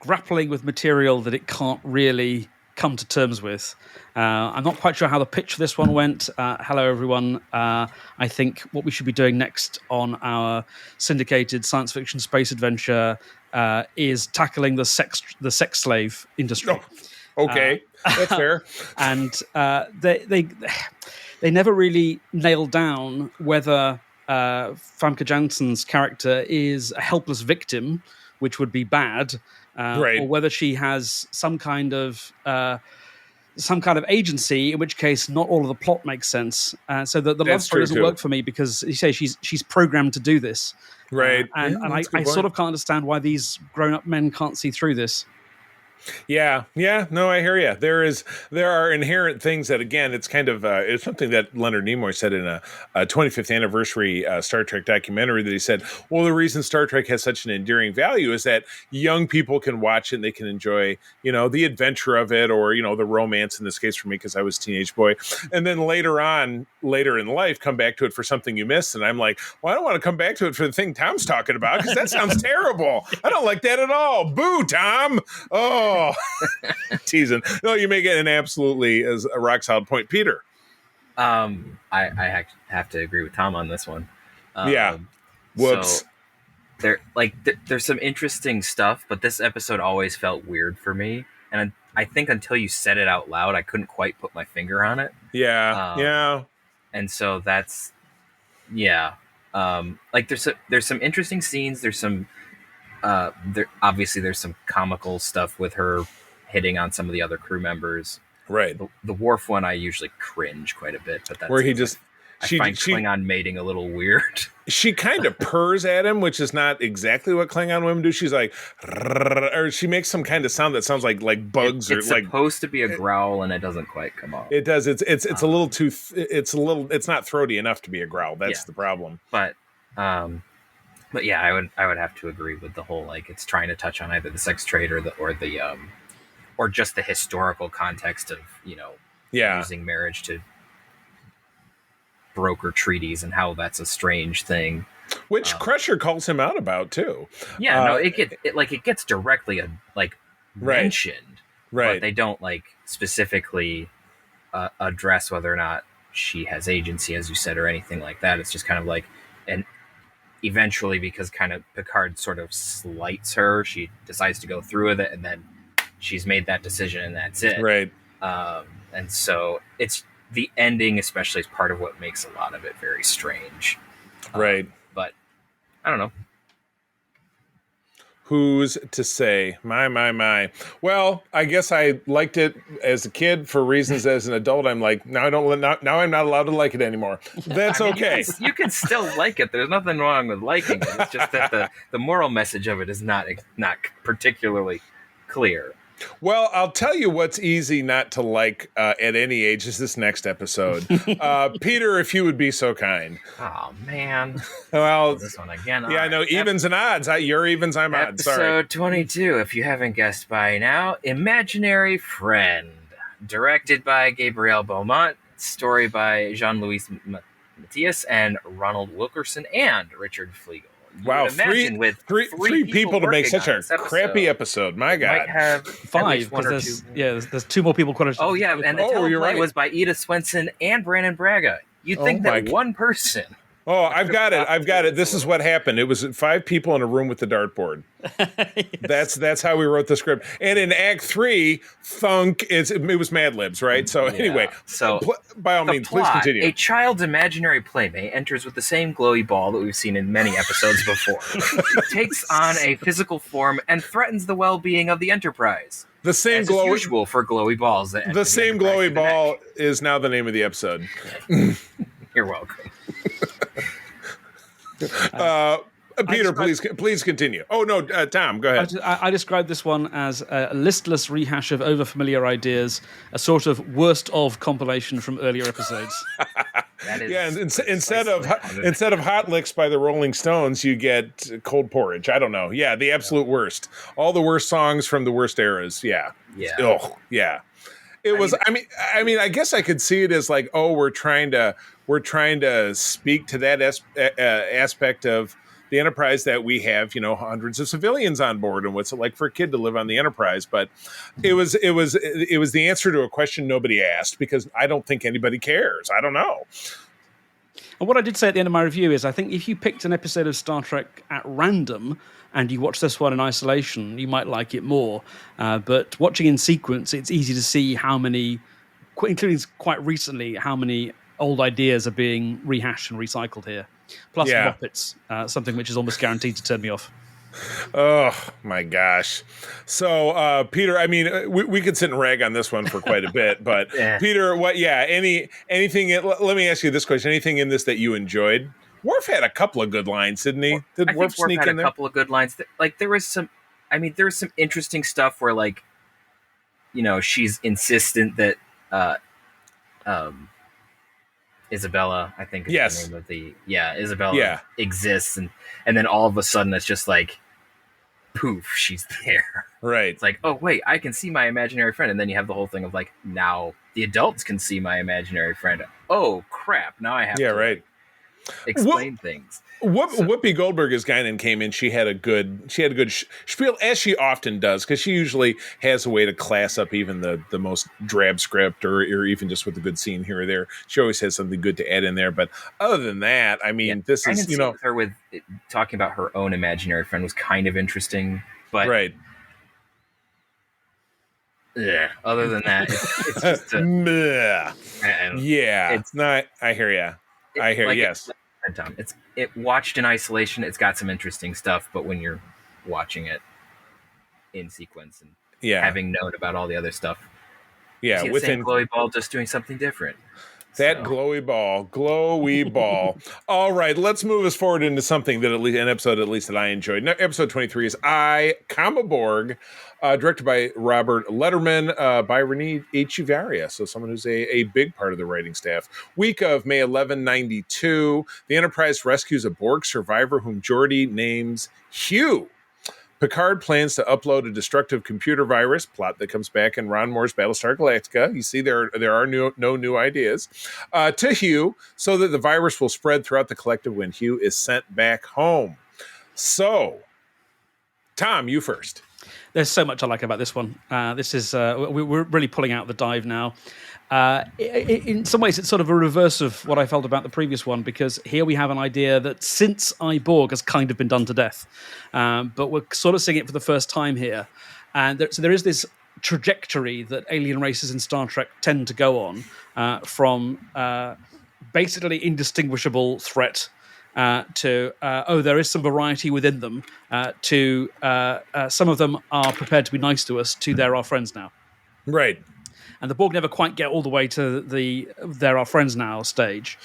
grappling with material that it can't really come to terms with. I'm not quite sure how the pitch for this one went. Hello, everyone. I think what we should be doing next on our syndicated science fiction space adventure is tackling the sex slave industry. Oh, okay, that's fair. And they never really nailed down whether Famke Janssen's character is a helpless victim, which would be bad, right, or whether she has some kind of agency, in which case not all of the plot makes sense. So the love story doesn't work for me, because you say she's programmed to do this, right? And I sort of can't understand why these grown-up men can't see through this. Yeah, no, I hear you. There are inherent things that, again, it's kind of it's something that Leonard Nimoy said in a 25th anniversary Star Trek documentary, that he said, well, the reason Star Trek has such an enduring value is that young people can watch it and they can enjoy, you know, the adventure of it, or, you know, the romance in this case for me, because I was a teenage boy, and then later in life come back to it for something you missed. And I'm like, well, I don't want to come back to it for the thing Tom's talking about, because that sounds terrible. I don't like that at all. Boo, Tom. Oh. Teasing. No, you make it an absolutely as a rock solid point, Peter. I have to agree with Tom on this one. Yeah. Whoops. So there's some interesting stuff, but this episode always felt weird for me, and I think until you said it out loud, I couldn't quite put my finger on it. Yeah. And so that's like there's some interesting scenes. There's some. Obviously there's some comical stuff with her hitting on some of the other crew members. Right. The Worf one I usually cringe quite a bit, but that's Where he just I find Klingon mating a little weird. She kind of purrs at him, which is not exactly what Klingon women do. She's like, or she makes some kind of sound that sounds like bugs it's or like. Supposed to be a growl, and it doesn't quite come off. It does. It's a little too. It's not throaty enough to be a growl. That's the problem. But yeah, I would have to agree with the whole like it's trying to touch on either the sex trade or just the historical context of using marriage to broker treaties and how that's a strange thing, which Crusher calls him out about too. Yeah, no, it gets directly mentioned, right? But they don't like specifically address whether or not she has agency, as you said, or anything like that. It's just kind of like, and eventually, because kind of Picard sort of slights her, she decides to go through with it, and then she's made that decision, and that's it, right? And so it's. The ending, especially, is part of what makes a lot of it very strange. Right. But I don't know. Who's to say? My. Well, I guess I liked it as a kid for reasons as an adult. I'm like, now I'm not allowed to like it anymore. That's okay. You can still like it. There's nothing wrong with liking it. It's just that the moral message of it is not particularly clear. Well, I'll tell you what's easy not to like at any age is this next episode. Peter, if you would be so kind. Oh, man. Well, this one again. Yeah, I know. Evens and odds. You're evens, I'm odds. Sorry. Episode 22, if you haven't guessed by now, Imaginary Friend. Directed by Gabriel Beaumont. Story by Jean-Louis Matthias and Ronald Wilkerson and Richard Flegel. Wow, three people to make such a crappy episode. My God. Might have 5, because there's 2 more people credited. Oh, yeah, and the teleplay was by Edith Swenson and Brandon Braga. You'd think that one person... Oh, I've got it. This is what happened. It was 5 people in a room with the dartboard. Yes. That's how we wrote the script. And in Act 3, thunk, it was Mad Libs, right? So anyway, by all means, please continue. A child's imaginary playmate enters with the same glowy ball that we've seen in many episodes before. It takes on a physical form and threatens the well-being of the Enterprise. The same as is usual for glowy balls. The same glowy ball is now the name of the episode. You're welcome. Peter, please continue. Oh no, Tom, go ahead. I described this one as a listless rehash of overfamiliar ideas, a sort of worst of compilation from earlier episodes. Instead of Hot Licks by the Rolling Stones, you get Cold Porridge. I don't know. Yeah, the absolute worst. All the worst songs from the worst eras. Yeah. Yeah. Oh, yeah. I mean, I guess I could see it as like, oh, we're trying to speak to that aspect of the Enterprise that we have, hundreds of civilians on board, and what's it like for a kid to live on the Enterprise. But it was the answer to a question nobody asked, because I don't think anybody cares. I don't know. And what I did say at the end of my review is I think if you picked an episode of Star Trek at random and you watch this one in isolation, you might like it more. But watching in sequence, it's easy to see how many, including quite recently, how many old ideas are being rehashed and recycled here. Plus Muppets, something which is almost guaranteed to turn me off. Oh my gosh. So Peter, I mean, we could sit and rag on this one for quite a bit, but Peter, anything, let me ask you this question. Anything in this that you enjoyed? Worf had a couple of good lines, didn't he? Did Worf sneak in there? A couple of good lines. Like there was some interesting stuff where she's insistent that Isabella, I think is the name of Isabella exists, and then all of a sudden it's just like poof, she's there. Right. It's like, oh wait, I can see my imaginary friend, and then you have the whole thing of like, now the adults can see my imaginary friend. Oh crap, now I have to explain things. Whoopi Goldberg as Guinan came in. She had a good spiel, as she often does, because she usually has a way to class up even the most drab script, or even just with a good scene here or there. She always has something good to add in there. But other than that, I mean, this is with her with talking about her own imaginary friend was kind of interesting, but right. Yeah. Other than that, it's just it's not. I hear you. Yes. Tom, it watched in isolation. It's got some interesting stuff, but when you're watching it in sequence and having known about all the other stuff, Yeah, See the same within glowy ball, just doing something different. that So- glowy ball. All right, let's move us forward into something that an episode at least that I enjoyed. Now, episode 23 is I, Borg, directed by Robert Letterman, by Renee Echevarria, so someone who's a big part of the writing staff. Week of May 1192, the Enterprise rescues a Borg survivor whom Geordi names Hugh. Picard plans to upload a destructive computer virus, plot that comes back in Ron Moore's Battlestar Galactica. You see, there are no new ideas, to Hugh, so that the virus will spread throughout the collective when Hugh is sent back home. So, Tom, you first. There's so much I like about this one. This is we're really pulling out the dive now. In some ways, it's sort of a reverse of what I felt about the previous one, because here we have an idea that since Borg has kind of been done to death, but we're sort of seeing it for the first time here. And so there is this trajectory that alien races in Star Trek tend to go on, from basically indistinguishable threat to there is some variety within them, to some of them are prepared to be nice to us, to they're our friends now. Right. And the Borg never quite get all the way to the they're our friends now stage.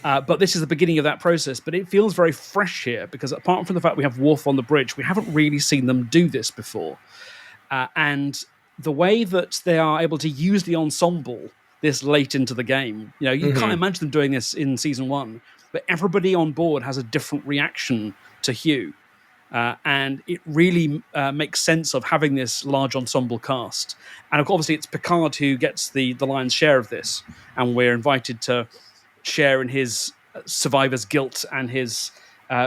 But this is the beginning of that process. But it feels very fresh here, because apart from the fact we have Worf on the bridge, we haven't really seen them do this before. And the way that they are able to use the ensemble this late into the game, you can't imagine them doing this in season 1. But everybody on board has a different reaction to Hugh. And it really makes sense of having this large ensemble cast. And obviously it's Picard who gets the lion's share of this. And we're invited to share in his survivor's guilt and his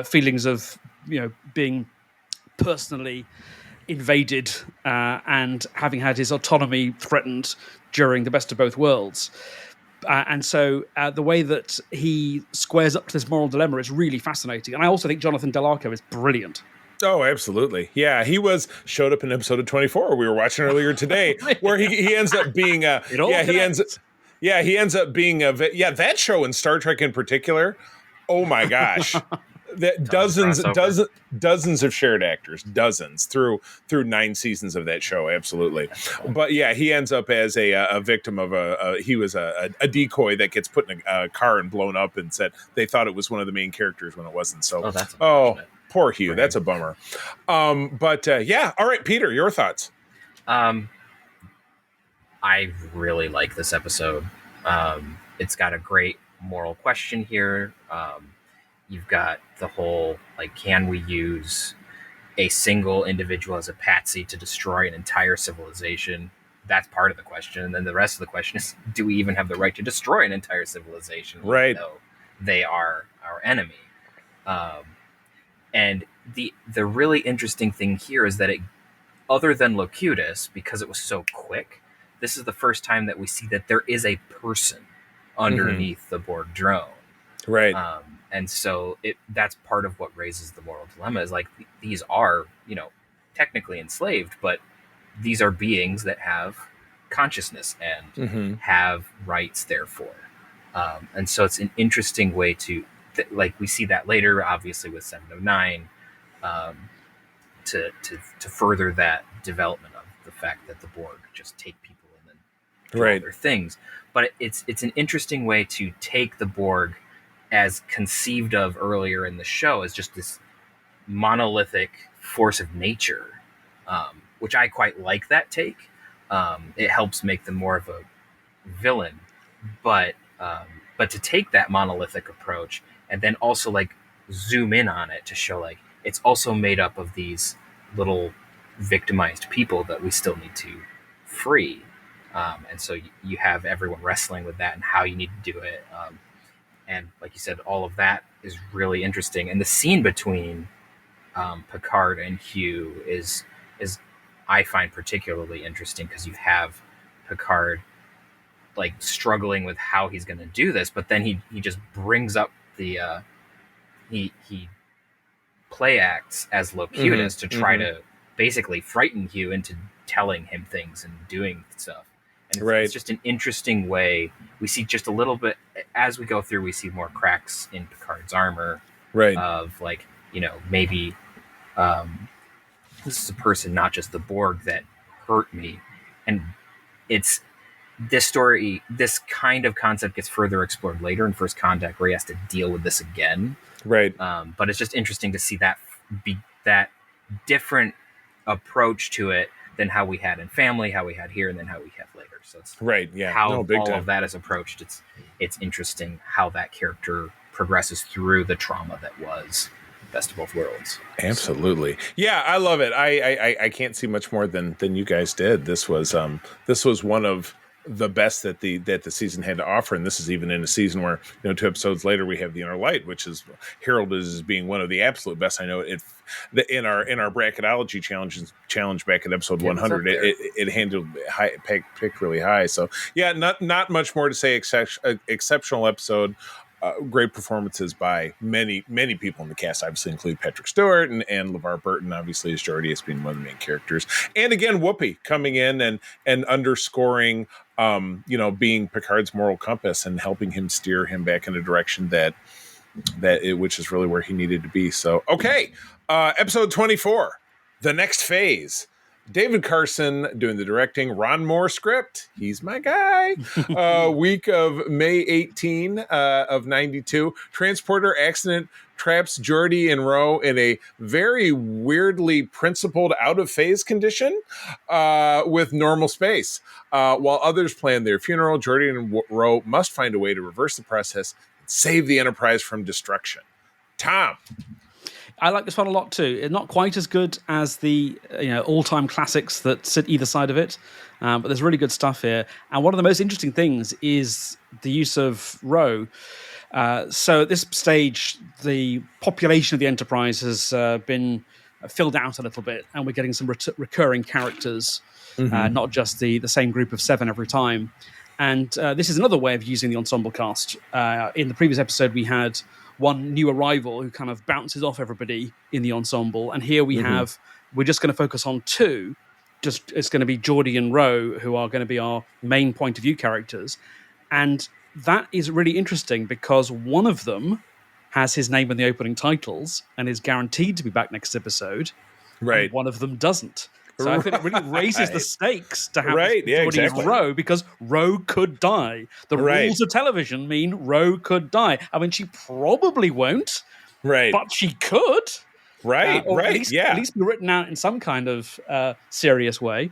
feelings of being personally invaded and having had his autonomy threatened during the Best of Both Worlds. And so the way that he squares up to this moral dilemma is really fascinating. And I also think Jonathan Del Arco is brilliant. Oh, absolutely. Yeah, he showed up in episode of 24 we were watching earlier today, where he ends up being he ends up being that show in Star Trek in particular. Oh my gosh. Dozens of shared actors, through 9 seasons of that show. Absolutely. But yeah, he ends up as a victim of he was a decoy that gets put in a car and blown up, and said they thought it was one of the main characters when it wasn't. So, poor Hugh. That's a bummer. But yeah. All right, Peter, your thoughts. I really like this episode. It's got a great moral question here. You've got the whole, can we use a single individual as a patsy to destroy an entire civilization? That's part of the question. And then the rest of the question is, do we even have the right to destroy an entire civilization? Right. Even though they are our enemy. And the really interesting thing here is that other than Locutus, because it was so quick, this is the first time that we see that there is a person underneath the Borg drone. Right. And so that's part of what raises the moral dilemma, is these are, technically enslaved, but these are beings that have consciousness and have rights, therefore. And so it's an interesting way to, we see that later, obviously, with 709, to further that development of the fact that the Borg just take people and then do all their things. But it's an interesting way to take the Borg, as conceived of earlier in the show, as just this monolithic force of nature, which I quite like that take. It helps make them more of a villain, but to take that monolithic approach and then also zoom in on it to show it's also made up of these little victimized people that we still need to free. And so you have everyone wrestling with that and how you need to do it. And like you said, all of that is really interesting. And the scene between Picard and Hugh is I find particularly interesting, because you have Picard struggling with how he's going to do this, but then he just brings up the he play acts as Locutus to try to basically frighten Hugh into telling him things and doing stuff. And it's just an interesting way. We see just a little bit as we go through. We see more cracks in Picard's armor, of maybe this is a person, not just the Borg, that hurt me. And this kind of concept gets further explored later in First Contact, where he has to deal with this again. Right. But it's just interesting to see that different approach to it than how we had in Family, how we had here, and then how we have later. So it's Right. Yeah. how big all time. of that is approached. It's interesting how that character progresses through the trauma that was Best of Both Worlds. Absolutely. Yeah, I love it. I can't see much more than you guys did. This was one of the best that the season had to offer, and this is even in a season where 2 episodes later we have The Inner Light, which is heralded as being one of the absolute best. I know in our bracketology challenge back at episode 100, it handled picked really high. So yeah, not much more to say. Exceptional episode. Great performances by many people in the cast. Obviously include Patrick Stewart and LeVar Burton, obviously, as Geordi, as being one of the main characters. And again, Whoopi coming in and underscoring, being Picard's moral compass and helping him steer him back in a direction which is really where he needed to be. So, okay. Episode 24, The Next Phase. David Carson doing the directing, Ron Moore script. He's my guy. Week of May 18 of 92. Transporter accident traps Geordi and Ro in a very weirdly principled out-of-phase condition with normal space. While others plan their funeral, Geordi and Ro must find a way to reverse the process and save the Enterprise from destruction. Tom. I like this one a lot too. It's not quite as good as the all-time classics that sit either side of it, but there's really good stuff here. And one of the most interesting things is the use of Ro. So at this stage, the population of the Enterprise has been filled out a little bit, and we're getting some recurring characters, not just the same group of 7 every time. And this is another way of using the ensemble cast. In the previous episode, we had one new arrival who kind of bounces off everybody in the ensemble. And here we're just going to focus on 2. It's going to be Geordi and Ro, who are going to be our main point of view characters. And that is really interesting because one of them has his name in the opening titles and is guaranteed to be back next episode. Right. And one of them doesn't. So I think it really raises the stakes to have Geordi and Ro, because Ro could die. The rules of television mean Ro could die. I mean, she probably won't, but she could. Right. At least be written out in some kind of serious way.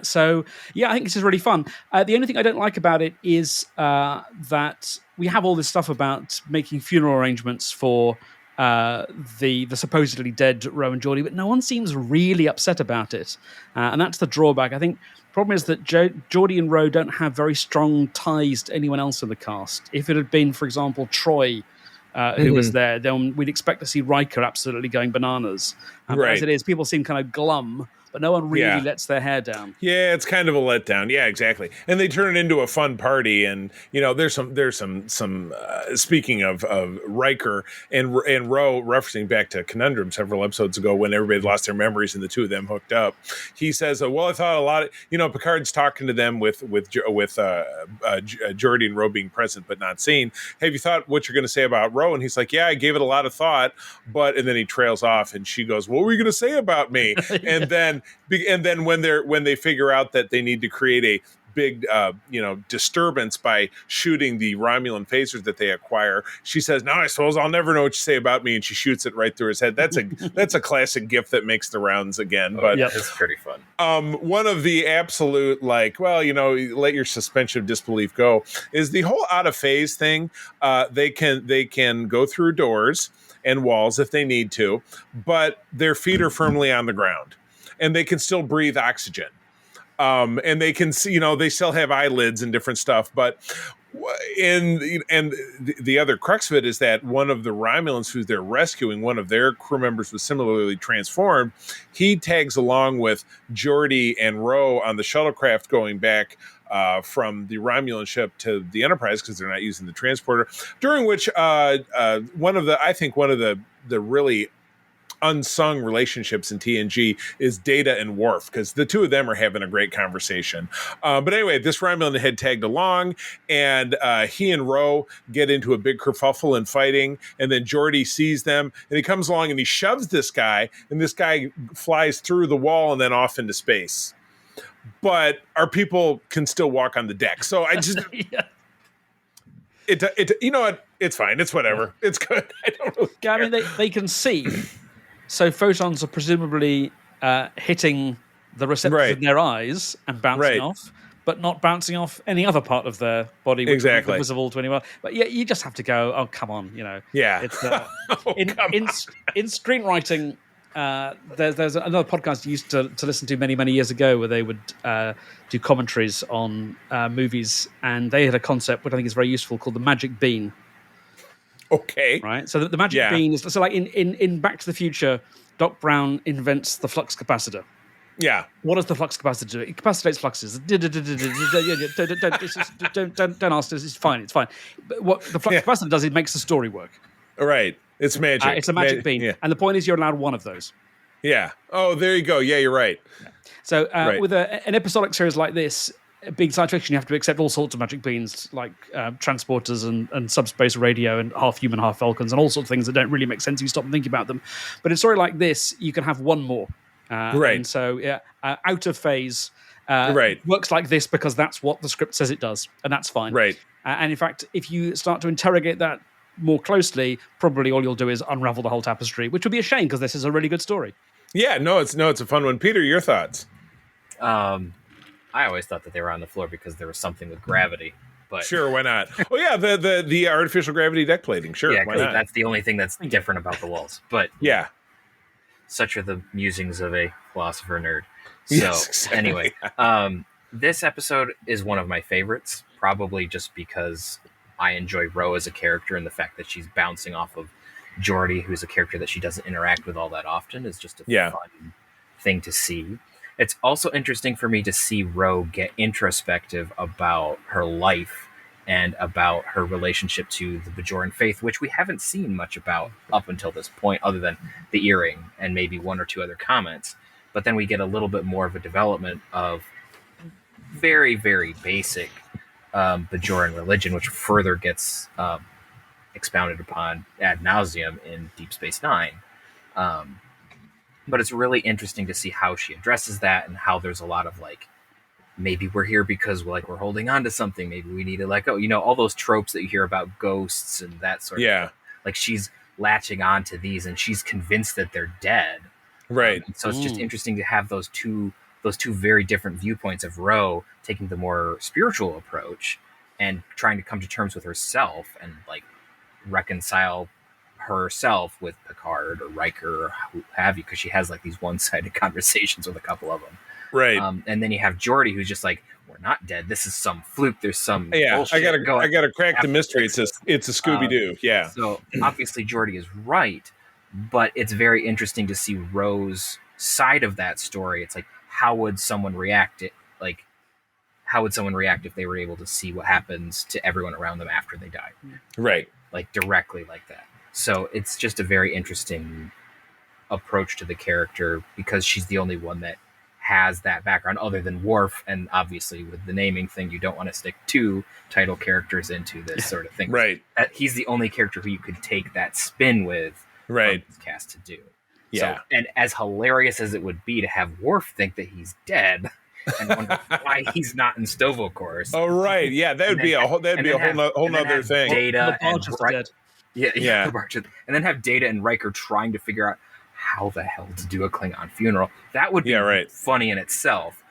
So, yeah, I think this is really fun. The only thing I don't like about it is that we have all this stuff about making funeral arrangements for the supposedly dead Ro and Geordi, but no one seems really upset about it. And that's the drawback. I think the problem is that Geordi and Ro don't have very strong ties to anyone else in the cast. If it had been, for example, Troy, who was there, then we'd expect to see Riker absolutely going bananas. But as it is, people seem kind of glum, but no one really lets their hair down. Yeah, it's kind of a letdown. Yeah, exactly. And they turn it into a fun party. And there's some. Speaking of Riker and Ro, referencing back to Conundrum several episodes ago when everybody lost their memories and the two of them hooked up. He says, "Well, I thought a lot of Picard's talking to them with Geordi and Ro being present but not seen. Have you thought what you're going to say about Ro?" And he's like, "Yeah, I gave it a lot of thought, but..." And then he trails off, and she goes, "What were you going to say about me?" And then when they figure out that they need to create a big disturbance by shooting the Romulan phasers that they acquire, she says, "Now I suppose I'll never know what you say about me," and she shoots it right through his head. That's a classic gif that makes the rounds again. But it's pretty fun. One of the absolute let your suspension of disbelief go is the whole out of phase thing. They can go through doors and walls if they need to, but their feet are firmly on the ground. And they can still breathe oxygen. And they can see, they still have eyelids and different stuff. But the other crux of it is that one of the Romulans who they're rescuing, one of their crew members was similarly transformed. He tags along with Geordi and Ro on the shuttlecraft going back from the Romulan ship to the Enterprise because they're not using the transporter. During which one of the really unsung relationships in TNG is Data and Worf, because the two of them are having a great conversation. But anyway, this Romulan had tagged along, and he and Ro get into a big kerfuffle and fighting, and then Geordi sees them, and he comes along and he shoves this guy, and this guy flies through the wall and then off into space. but our people can still walk on the deck. So I just, Yeah. it you know what? It's fine. It's whatever. It's good. I don't really Yeah, I care. mean, they can see, so photons are presumably hitting the receptors Right. in their eyes and bouncing Right. off, but not bouncing off any other part of their body, which Exactly. would be visible to anyone. But yeah, you just have to go, oh, come on, you know. Yeah. It's Oh, in come in screenwriting. There's another podcast I used to listen to many years ago where they would do commentaries on movies, and they had a concept which I think is very useful called the magic bean. Okay. Right, so the magic Yeah. bean is so like in Back to the Future, Doc Brown invents the flux capacitor. Yeah. What does the flux capacitor do? It capacitates fluxes. Don't ask us. It's fine. But what the flux capacitor does, it makes the story work. Right. It's magic. It's a magic bean, Yeah. and the point is you're allowed one of those. Yeah. Oh, there you go. Yeah, you're right. So Right. with an episodic series like this, being science fiction, you have to accept all sorts of magic beans, like transporters and subspace radio and half human, half Falcons, and all sorts of things that don't really make sense if you stop and think about them. But in a story like this, you can have one more. Right. And so out of phase Right. works like this because that's what the script says it does, and that's fine. Right. And in fact, if you start to interrogate that more closely, probably all you'll do is unravel the whole tapestry, which would be a shame because this is a really good story. Yeah. No, it's a fun one. Peter, your thoughts? I always thought that they were on the floor because there was something with gravity. But Sure, why not? Oh yeah, the artificial gravity deck plating. Sure, yeah, why 'cause not? that's the only thing that's different about the walls. But Yeah. such are the musings of a philosopher nerd. So Yes, exactly. anyway, this episode is one of my favorites, probably just because I enjoy Ro as a character, and the fact that she's bouncing off of Geordi, who's a character that she doesn't interact with all that often, is just a fun thing to see. It's also interesting for me to see Ro get introspective about her life and about her relationship to the Bajoran faith, which we haven't seen much about up until this point, other than the earring and maybe one or two other comments. But then we get a little bit more of a development of very, very basic Bajoran religion, which further gets expounded upon ad nauseum in Deep Space Nine. But it's really interesting to see how she addresses that, and how there's a lot of like, maybe we're here because we're holding on to something. Maybe we need to let go. You know, all those tropes that you hear about ghosts and that sort of thing. Like she's latching on to these, and she's convinced that they're dead. Right. So it's just interesting to have those two very different viewpoints of Ro taking the more spiritual approach and trying to come to terms with herself and like reconcile herself with Picard or Riker or who have you, because she has like these one-sided conversations with a couple of them. Right. And then you have Geordi, who's just like, we're not dead. This is some fluke. There's some bullshit I going. gotta crack the mystery. It's a Scooby-Doo. Yeah. So obviously Geordi is right, but it's very interesting to see Ro's side of that story. It's like, how would someone react if they were able to see what happens to everyone around them after they die? Right. Like directly like that. So it's just a very interesting approach to the character, because she's the only one that has that background other than Worf. And obviously with the naming thing, you don't want to stick two title characters into this sort of thing. Right. He's the only character who you could take that spin with. Right. This cast to do. Yeah. So, and as hilarious as it would be to have Worf think that he's dead and wonder why he's not in Stovall. Oh, right. Yeah, that would be a whole nother thing. Data The Barge is dead. Yeah. And then have Data and Riker trying to figure out how the hell to do a Klingon funeral. That would be funny in itself.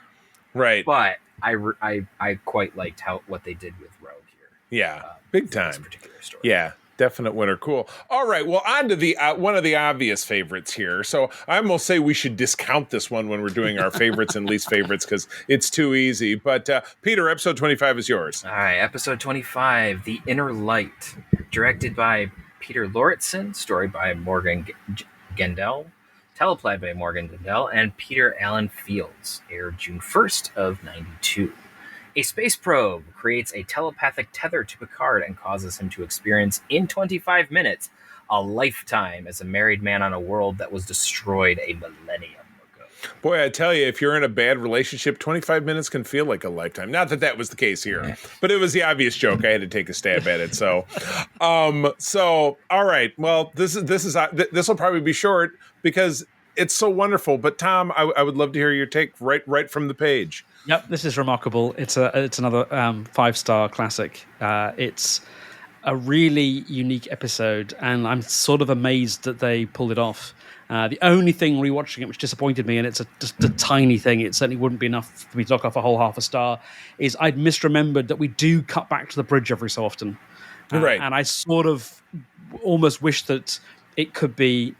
Right. But I quite liked what they did with Rogue here. Yeah. Big time. This particular story. Yeah. Definite winner. Cool. All right. Well, on to the one of the obvious favorites here. So I almost say we should discount this one when we're doing our favorites and least favorites because it's too easy. But Peter, episode 25 is yours. All right. Episode 25, The Inner Light, directed by Peter Lorenzson, story by Morgan Gendel, teleplayed by Morgan Gendel, and Peter Allen Fields. Aired June 1st of 92. A space probe creates a telepathic tether to Picard and causes him to experience, in 25 minutes, a lifetime as a married man on a world that was destroyed a millennium ago. Boy, I tell you, if you're in a bad relationship, 25 minutes can feel like a lifetime. Not that that was the case here, but it was the obvious joke. I had to take a stab at it. So, all right. Well, this will probably be short because it's so wonderful. But Tom, I would love to hear your take right from the page. Yep, this is remarkable. It's another 5-star classic. It's a really unique episode, and I'm sort of amazed that they pulled it off. The only thing rewatching it which disappointed me, and it's just a tiny thing, it certainly wouldn't be enough for me to knock off a whole half a star, is I'd misremembered that we do cut back to the bridge every so often. Right. And I sort of almost wish that it could be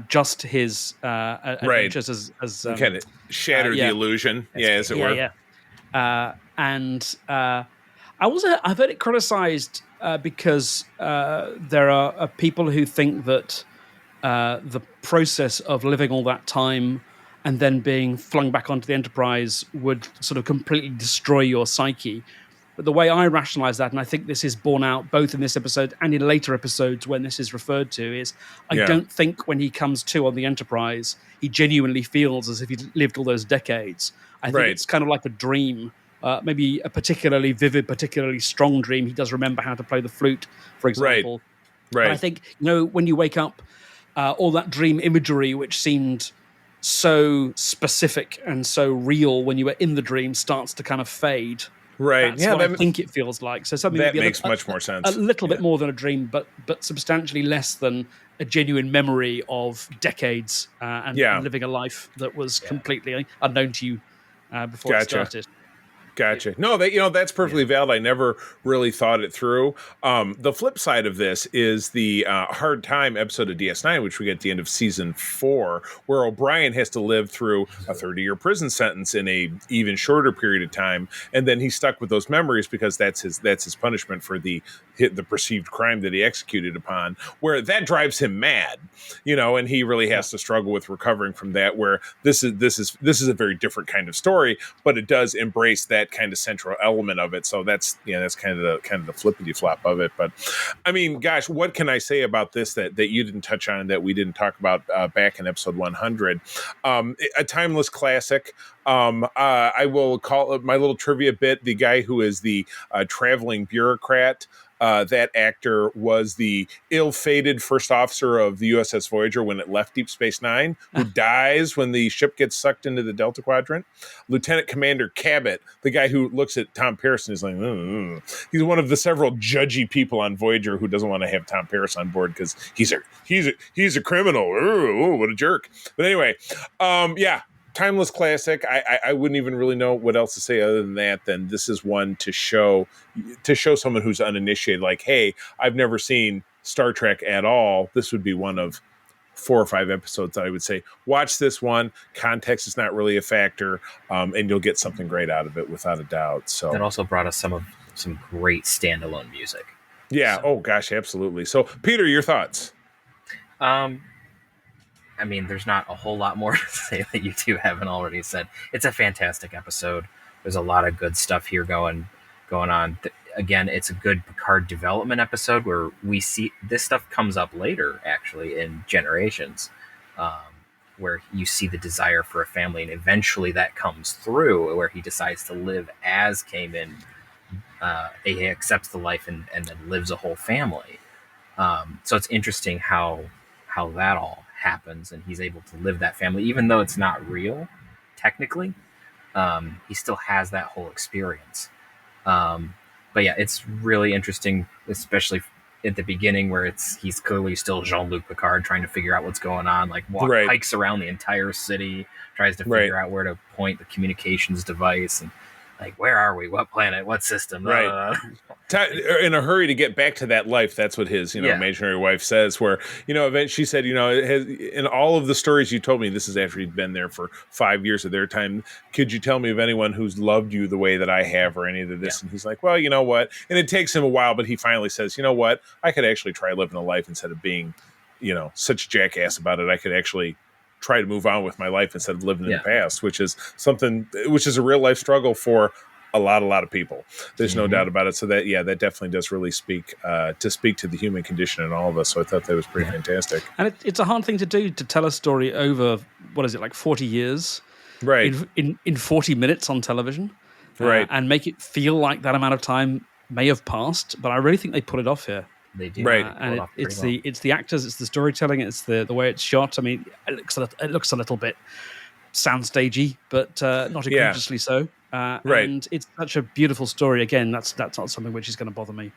just his adventures as kind of shatter the illusion, as it were. I've heard it criticized because there are people who think that the process of living all that time and then being flung back onto the Enterprise would sort of completely destroy your psyche. But the way I rationalize that, and I think this is borne out both in this episode and in later episodes when this is referred to, is I don't think when he comes to on the Enterprise, he genuinely feels as if he lived all those decades. I think it's kind of like a dream, maybe a particularly vivid, particularly strong dream. He does remember how to play the flute, for example. Right. But I think, when you wake up, all that dream imagery, which seemed so specific and so real when you were in the dream, starts to kind of fade. Right. That's what I think it feels like. So something that makes much more sense. A little bit more than a dream, but substantially less than a genuine memory of decades and living a life that was completely unknown to you before it started. Gotcha. No, that's perfectly valid. I never really thought it through. The flip side of this is the Hard Time episode of DS9, which we get at the end of season 4, where O'Brien has to live through a 30-year prison sentence in a even shorter period of time, and then he's stuck with those memories because that's his punishment for the perceived crime that he executed upon. Where that drives him mad, and he really has to struggle with recovering from that. Where this is a very different kind of story, but it does embrace that kind of central element of it. So that's kind of the flippity flop of it. But I mean, gosh, what can I say about this that you didn't touch on, that we didn't talk about back in episode 100? A timeless classic. I will call it my little trivia bit. The guy who is the traveling bureaucrat. That actor was the ill-fated first officer of the USS Voyager when it left Deep Space Nine, who dies when the ship gets sucked into the Delta Quadrant. Lieutenant Commander Cabot, the guy who looks at Tom Paris and is like, he's one of the several judgy people on Voyager who doesn't want to have Tom Paris on board because he's a criminal. Ooh, what a jerk. But anyway, timeless classic. I wouldn't even really know what else to say other than that. Then this is one to show someone who's uninitiated, like, hey, I've never seen Star Trek at all. This would be one of 4 or 5 episodes that I would say, watch this one. Context is not really a factor, and you'll get something great out of it without a doubt. So that also brought us some great standalone music. Yeah. Oh gosh, absolutely. So Peter, your thoughts? I mean, there's not a whole lot more to say that you two haven't already said. It's a fantastic episode. There's a lot of good stuff here going on. Again, it's a good Picard development episode where we see this stuff comes up later, actually, in Generations, where you see the desire for a family, and eventually that comes through, where he decides to live as Kamen. He accepts the life and then lives a whole family. So it's interesting how that all happens, and he's able to live that family even though it's not real technically. He still has that whole experience, but yeah, it's really interesting, especially at the beginning where he's clearly still Jean-Luc Picard trying to figure out what's going on, like hikes around the entire city, tries to figure out where to point the communications device, and like, where are we? What planet? What system? Right. In a hurry to get back to that life. That's what his, imaginary wife says, where, eventually she said, in all of the stories you told me, this is after he'd been there for 5 years of their time. Could you tell me of anyone who's loved you the way that I have, or any of this? And he's like, well, you know what? And it takes him a while, but he finally says, you know what? I could actually try living a life instead of being, such a jackass about it. I could actually try to move on with my life instead of living in the past, which is a real life struggle for a lot of people. There's no doubt about it. So that definitely does really speak to the human condition in all of us. So I thought that was pretty fantastic. And it's a hard thing to do, to tell a story over, what is it, like 40 years? Right. In 40 minutes on television. Right. And make it feel like that amount of time may have passed. But I really think they pull it off here. They do. Right. and it's the actors, it's the storytelling, it's the way it's shot. I mean, it looks a little bit soundstagey, but not egregiously so. Right. And it's such a beautiful story. Again, that's not something which is going to bother me.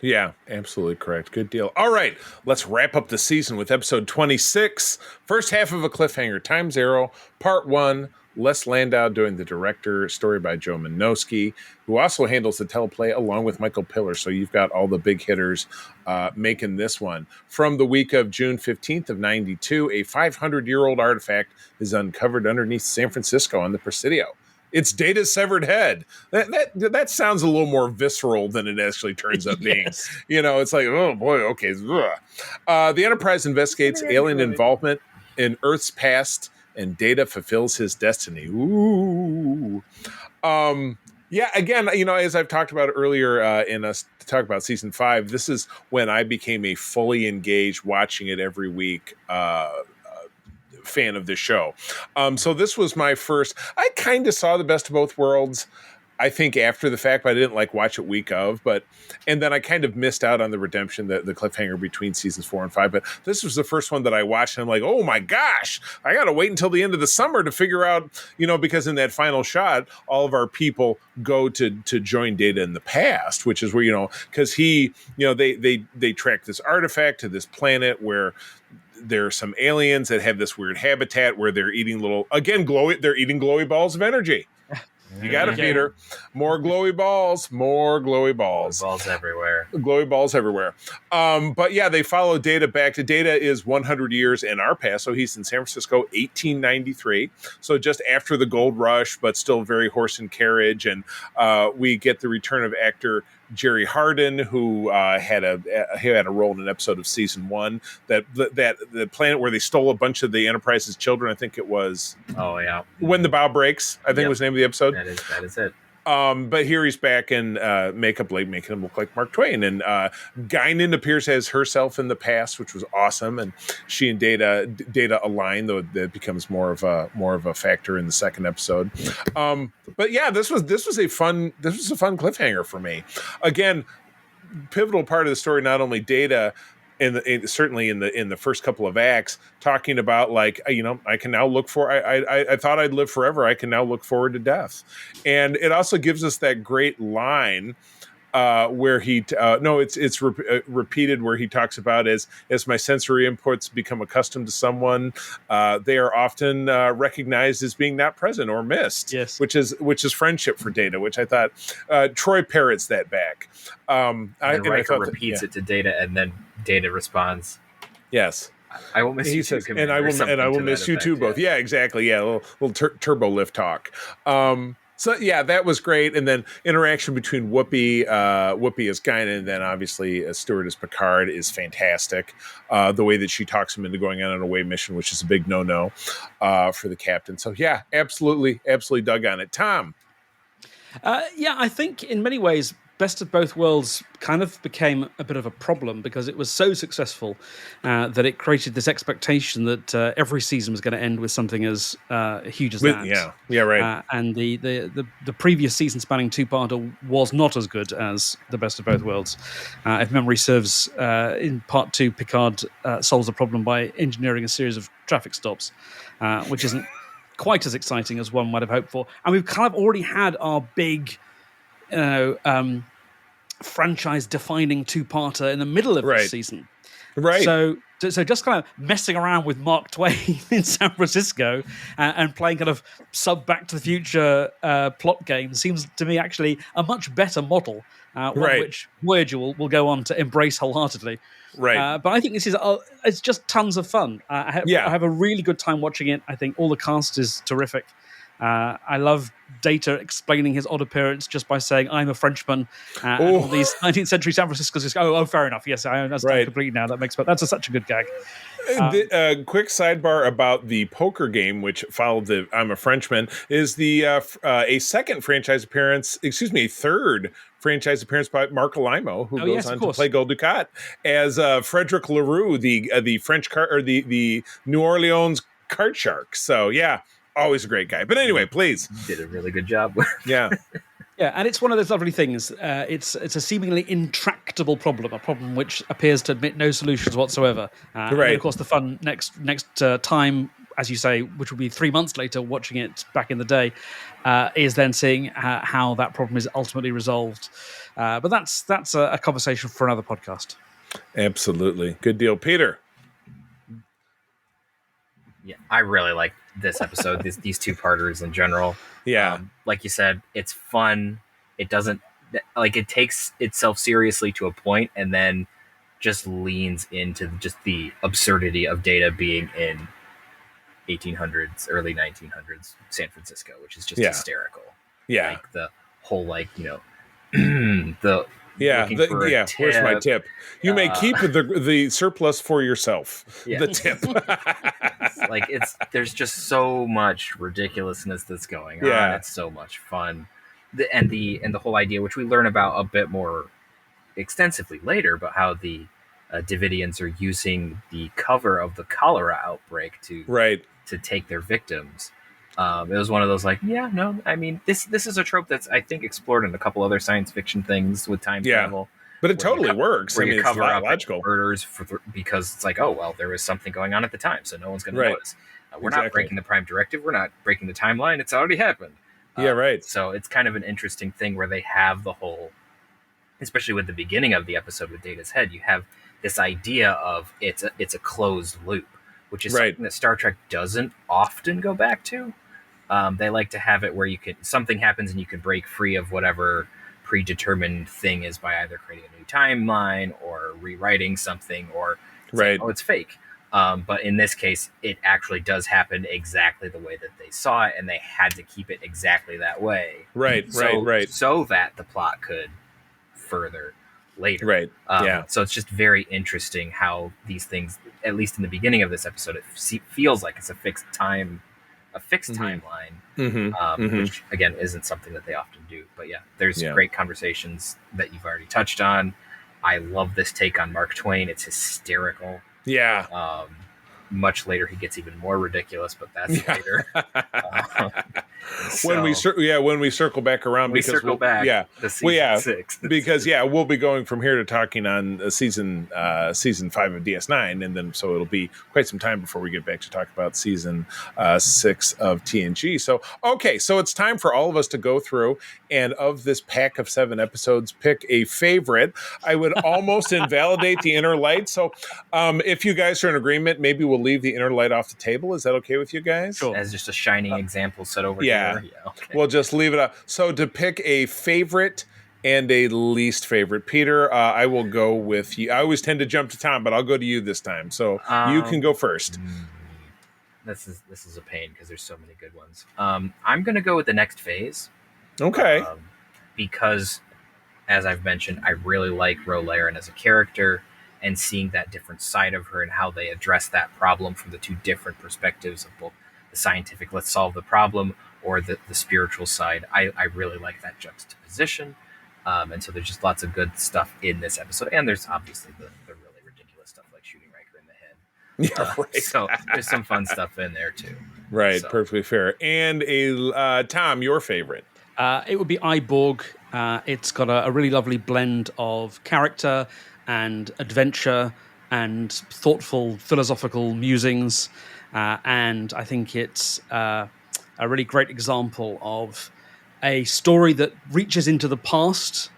Yeah, absolutely correct. Good deal. All right, let's wrap up the season with episode 26, first half of a cliffhanger, Time Zero, part 1. Les Landau doing the director, story by Joe Minosky, who also handles the teleplay along with Michael Piller. So you've got all the big hitters making this one. From the week of June 15th of 92, a 500-year-old artifact is uncovered underneath San Francisco on the Presidio. It's Data's severed head. That sounds a little more visceral than it actually turns out being. You know, it's like, oh boy, okay. The Enterprise investigates alien involvement in Earth's past, and Data fulfills his destiny. Ooh. Yeah, again, you know, as I've talked about earlier in us to talk about season 5, this is when I became a fully engaged, watching it every week fan of this show. So this was my first. I kind of saw the Best of Both Worlds, I think, after the fact, but I didn't watch it week of. And then I kind of missed out on the redemption, the cliffhanger between seasons 4 and 5. But this was the first one that I watched, and I'm like, oh my gosh, I got to wait until the end of the summer to figure out, you know, because in that final shot, all of our people go to join Data in the past, which is where, you know, because he, you know, they track this artifact to this planet where there are some aliens that have this weird habitat where they're eating they're eating glowy balls of energy. You got it, Peter. More glowy balls. Glowy balls everywhere. Glowy balls everywhere. But yeah, they follow Data back to Data is 100 years in our past. So he's in San Francisco, 1893. So just after the gold rush, but still very horse and carriage. And we get the return of actor Jerry Hardin, who had a role in an episode of season 1, that the planet where they stole a bunch of the Enterprise's children. I think it was. Oh yeah. When the Bow Breaks, I think was the name of the episode. That is it. But here he's back in makeup, making him look like Mark Twain. And Guinan appears as herself in the past, which was awesome. And she and Data align, though that becomes more of a factor in the second episode. But yeah, this was a fun cliffhanger for me. Again, pivotal part of the story, not only Data. Certainly in the first couple of acts, talking about I can now look for. I thought I'd live forever. I can now look forward to death, and it also gives us that great line where he it's repeated where he talks about as my sensory inputs become accustomed to someone, they are often recognized as being not present or missed. Yes, which is friendship for Data, which I thought Troy parrots that back. Riker repeats it to Data, and then Data responds, "Yes, I will miss you too, and I will miss you too, both." Yeah, exactly. Yeah, a little turbo lift talk. So yeah, that was great. And then interaction between Whoopi as Guinan, and then obviously Stewart as Picard is fantastic. The way that she talks him into going on an away mission, which is a big no-no for the captain. So yeah, absolutely dug on it. Tom. Yeah, I think in many ways, Best of Both Worlds kind of became a bit of a problem because it was so successful that it created this expectation that every season was going to end with something as huge as that. Yeah, right. And the previous season spanning two-parter was not as good as the Best of Both Worlds. If memory serves, in part 2, Picard solves the problem by engineering a series of traffic stops, which isn't quite as exciting as one might have hoped for. And we've kind of already had our big franchise-defining two-parter in the middle of this season. Right. So just kind of messing around with Mark Twain in San Francisco and playing kind of Back to the Future plot game seems to me actually a much better model, one which Voyager will go on to embrace wholeheartedly. Right. But I think this is it's just tons of fun. I have a really good time watching it. I think all the cast is terrific. I love Data explaining his odd appearance just by saying, "I'm a Frenchman." And all these 19th century San Franciscans just go, "Oh, fair enough. Yes, I understand completely now. That's such a good gag." Quick sidebar about the poker game, which followed the "I'm a Frenchman," is a second franchise appearance. Excuse me, a third franchise appearance by Mark Alimo, who goes on to play Gul Dukat as Frederick Leroux, the French the New Orleans card shark. So yeah. Always a great guy. But anyway, please. Did a really good job. Yeah. Yeah, and it's one of those lovely things. It's a seemingly intractable problem, a problem which appears to admit no solutions whatsoever. And then, Right. of course, the fun next time, as you say, which will be 3 months later, watching it back in the day, is then seeing how that problem is ultimately resolved. But that's a conversation for another podcast. Absolutely. Good deal. Peter. Yeah, I really like this episode. These two-parters in general. Yeah. Like you said, it's fun. It doesn't it takes itself seriously to a point, and then just leans into just the absurdity of Data being in 1800s, early 1900s San Francisco, which is just hysterical. Yeah. Like the whole the Where's my tip? You may keep the surplus for yourself. Yeah. The tip. There's just so much ridiculousness that's going on. Yeah. It's so much fun. The whole idea, which we learn about a bit more extensively later, but how the Davidians are using the cover of the cholera outbreak to take their victims. It was one of those this is a trope that's, I think, explored in a couple other science fiction things with time travel. But it totally works. Where you it's cover up logical murders because it's like, oh, well, there was something going on at the time, so no one's going to notice. We're not breaking the Prime Directive. We're not breaking the timeline. It's already happened. So it's kind of an interesting thing where they have the whole, especially with the beginning of the episode with Data's head, you have this idea of it's a closed loop, which is something that Star Trek doesn't often go back to. They like to have it where something happens and you can break free of whatever predetermined thing is by either creating a new timeline or rewriting something or it's fake. But in this case, it actually does happen exactly the way that they saw it, and they had to keep it exactly that way. So that the plot could further later. So it's just very interesting how these things, at least in the beginning of this episode, it feels like it's a fixed timeline, which again isn't something that they often do. But there's great conversations that you've already touched on. I love this take on Mark Twain. It's hysterical. Much later he gets even more ridiculous, but that's later. When we circle back around, to season 6, because we'll be going from here to talking on season 5 of DS9, and then so it'll be quite some time before we get back to talk about season 6 of TNG. So it's time for all of us to go through, and of this pack of 7 episodes, pick a favorite. I would almost invalidate the Inner Light. So if you guys are in agreement, maybe we'll leave the Inner Light off the table. Is that okay with you guys? Sure. As just a shining example set over here. Okay. We'll just leave it up. So to pick a favorite and a least favorite, Peter, I will go with you. I always tend to jump to Tom, but I'll go to you this time. So you can go first. This is a pain because there's so many good ones. I'm going to go with the next phase. Okay. Because, as I've mentioned, I really like Ro Laren as a character, and seeing that different side of her and how they address that problem from the two different perspectives of both the scientific, let's solve the problem, or the spiritual side. I really like that juxtaposition. And so there's just lots of good stuff in this episode. And there's obviously the really ridiculous stuff like shooting Riker in the head. So there's some fun stuff in there too. Right, so. Perfectly fair. And Tom, your favorite? It would be Iborg. It's got a really lovely blend of character and adventure and thoughtful philosophical musings, and I think it's a really great example of a story that reaches into the past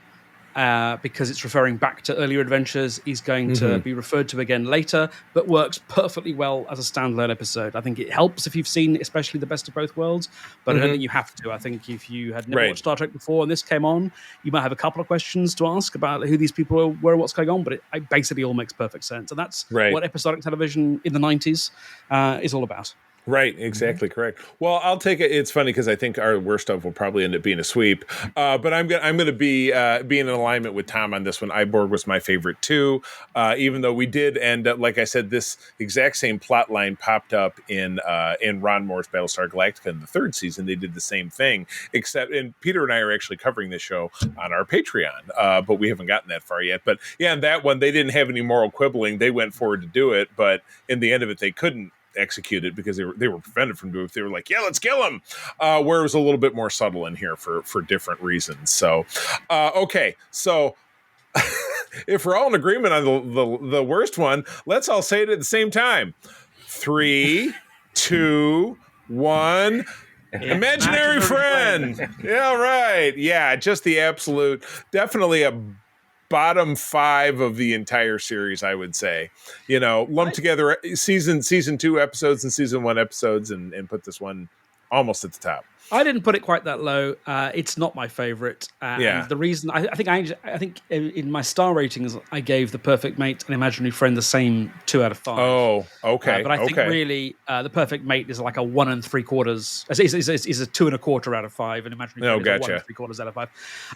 because it's referring back to earlier adventures, is going to be referred to again later, but works perfectly well as a standalone episode. I think it helps if you've seen especially The Best of Both Worlds, but I don't think you have to. I think if you had never watched Star Trek before and this came on, you might have a couple of questions to ask about who these people were, what's going on, but it basically all makes perfect sense. And that's what episodic television in the 90s is all about. Right, exactly correct. Well, I'll take it. It's funny because I think our worst of will probably end up being a sweep, but I'm going to be in alignment with Tom on this one. Iborg was my favorite too, even though we did end up, like I said, this exact same plot line popped up in Ron Moore's Battlestar Galactica in the 3rd season. They did the same thing, and Peter and I are actually covering this show on our Patreon, but we haven't gotten that far yet. But in that one, they didn't have any moral quibbling. They went forward to do it, but in the end of it, they couldn't execute it because they were prevented from doing it. They were like, yeah, let's kill him. Where it was a little bit more subtle in here for different reasons. So, okay. So if we're all in agreement on the worst one, let's all say it at the same time. 3, 2, 1. Imaginary friend. Yeah, right. Yeah, just the absolute, definitely a bottom 5 of the entire series, I would say. Lump together season 2 episodes and season 1 episodes and put this one almost at the top. I didn't put it quite that low. It's not my favorite. And the reason I think in my star ratings I gave The Perfect Mate and Imaginary Friend the same 2 out of 5. Oh, okay. But I think really The Perfect Mate is like a 1 3/4. Is a 2 1/4 out of 5, and Imaginary Friend is a 1 3/4 out of 5.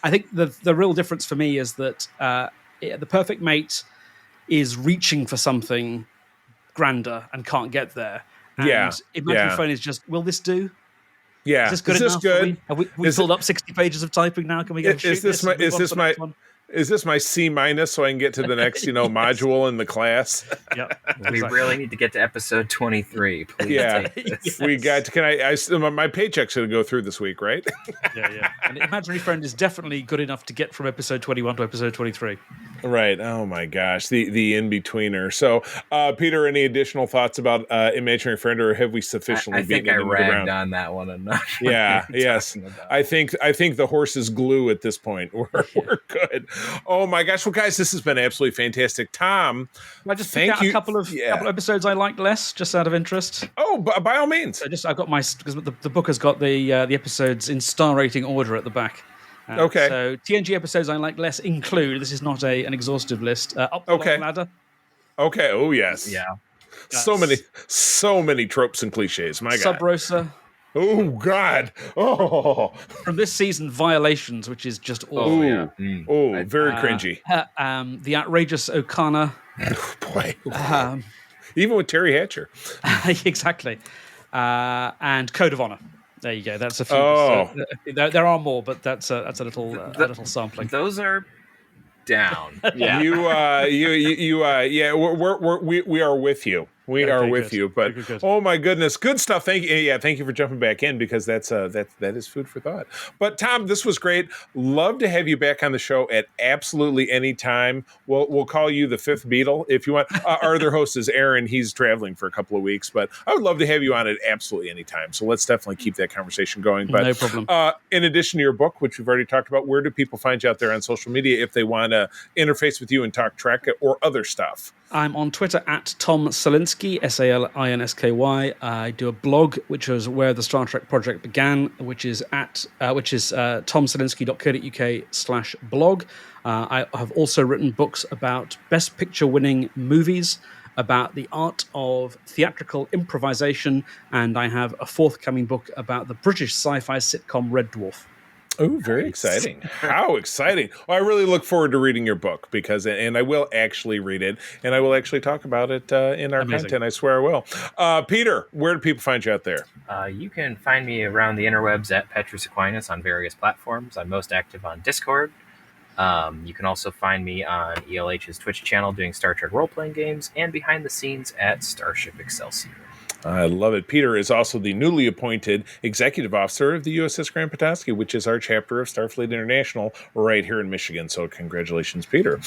I think the real difference for me is that The Perfect Mate is reaching for something grander and can't get there. And Imaginary Friend is just, will this do? Yeah, is this good enough? Have we filled up 60 pages of typing now? Can we get is this my C- so I can get to the next module in the class? Yep. We really need to get to episode 23. Please. Yeah, we got to. Can I? My paycheck's going to go through this week, right? Yeah. And Imaginary Friend is definitely good enough to get from episode 21 to episode 23. Right. Oh my gosh, the in-betweener. So, Peter, any additional thoughts about Imaginary Friend, or have we sufficiently? I think I ragged on that one enough. Yeah. Yes. I think the horse is glue at this point. We're good. Oh my gosh. Well, guys, this has been absolutely fantastic. Tom, I just pick out a couple of episodes I liked less, just out of interest. Oh, by all means. I've got because the book has got the episodes in star rating order at the back. Okay. So TNG episodes I like less include. This is not an exhaustive list. Up the Long Ladder. Okay. Oh yes. Yeah. So many tropes and cliches. My God. Sub Rosa. Oh God! Oh, from this season, Violations, which is just awful. Oh, yeah. Very cringy. The Outrageous Okana. Oh, boy. Even with Terry Hatcher. Exactly. And Code of Honor. There you go. That's a few. Oh. There are more, but that's a little sampling. Those are down. Yeah. We are with you. We are with you, but oh my goodness, good stuff. Thank you. Yeah, thank you for jumping back in, because that is food for thought. But Tom, this was great. Love to have you back on the show at absolutely any time. We'll call you the fifth Beatle if you want. Our other host is Aaron. He's traveling for a couple of weeks, but I would love to have you on at absolutely any time. So let's definitely keep that conversation going. But no problem. In addition to your book, which we've already talked about, where do people find you out there on social media if they want to interface with you and talk Trek or other stuff? I'm on Twitter at Tom Salinsky, Salinsky. I do a blog, which is where the Star Trek project began, which is tomsalinsky.co.uk/blog. I have also written books about Best Picture winning movies, about the art of theatrical improvisation, and I have a forthcoming book about the British sci-fi sitcom Red Dwarf. Oh, very exciting. How exciting. Well, I really look forward to reading your book, and I will actually read it, and I will actually talk about it in our content. I swear I will. Peter, where do people find you out there? You can find me around the interwebs at Petrus Aquinas on various platforms. I'm most active on Discord. You can also find me on ELH's Twitch channel doing Star Trek role-playing games, and behind the scenes at Starship Excelsior. I love it. Peter is also the newly appointed executive officer of the USS Grand Petoskey, which is our chapter of Starfleet International right here in Michigan. So congratulations, Peter.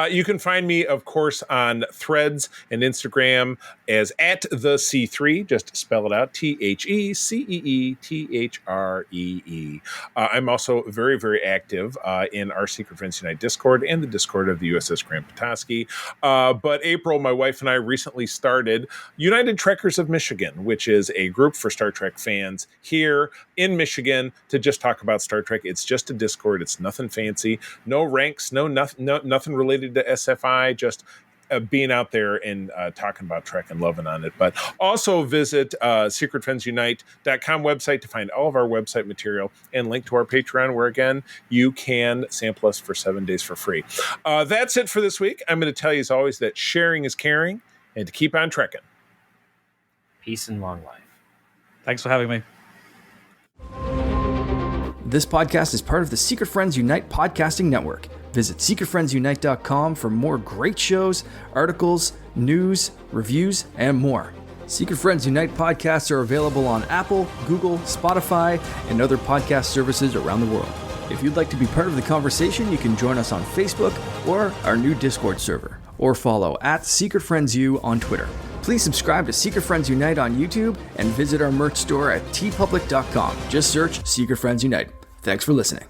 You can find me, of course, on Threads and Instagram as at the C3. Just spell it out, TheCeeThree. I'm also very, very active in our Secret Friends Unite Discord and the Discord of the USS Grand Petoskey. But April, my wife and I recently started United Trekkers of Michigan, which is a group for Star Trek fans here in Michigan to just talk about Star Trek. It's just a Discord. It's nothing fancy. No ranks, nothing related to SFI, just being out there and talking about Trek and loving on it. But also visit secretfriendsunite.com website to find all of our website material and link to our Patreon, where, again, you can sample us for 7 days for free. That's it for this week. I'm going to tell you, as always, that sharing is caring, and to keep on trekking. Peace and long life. Thanks for having me. This podcast is part of the Secret Friends Unite podcasting network. Visit secretfriendsunite.com for more great shows, articles, news, reviews, and more. Secret Friends Unite podcasts are available on Apple, Google, Spotify, and other podcast services around the world. If you'd like to be part of the conversation, you can join us on Facebook or our new Discord server, or follow @SecretFriendsU on Twitter. Please subscribe to Secret Friends Unite on YouTube and visit our merch store at tpublic.com. Just search Secret Friends Unite. Thanks for listening.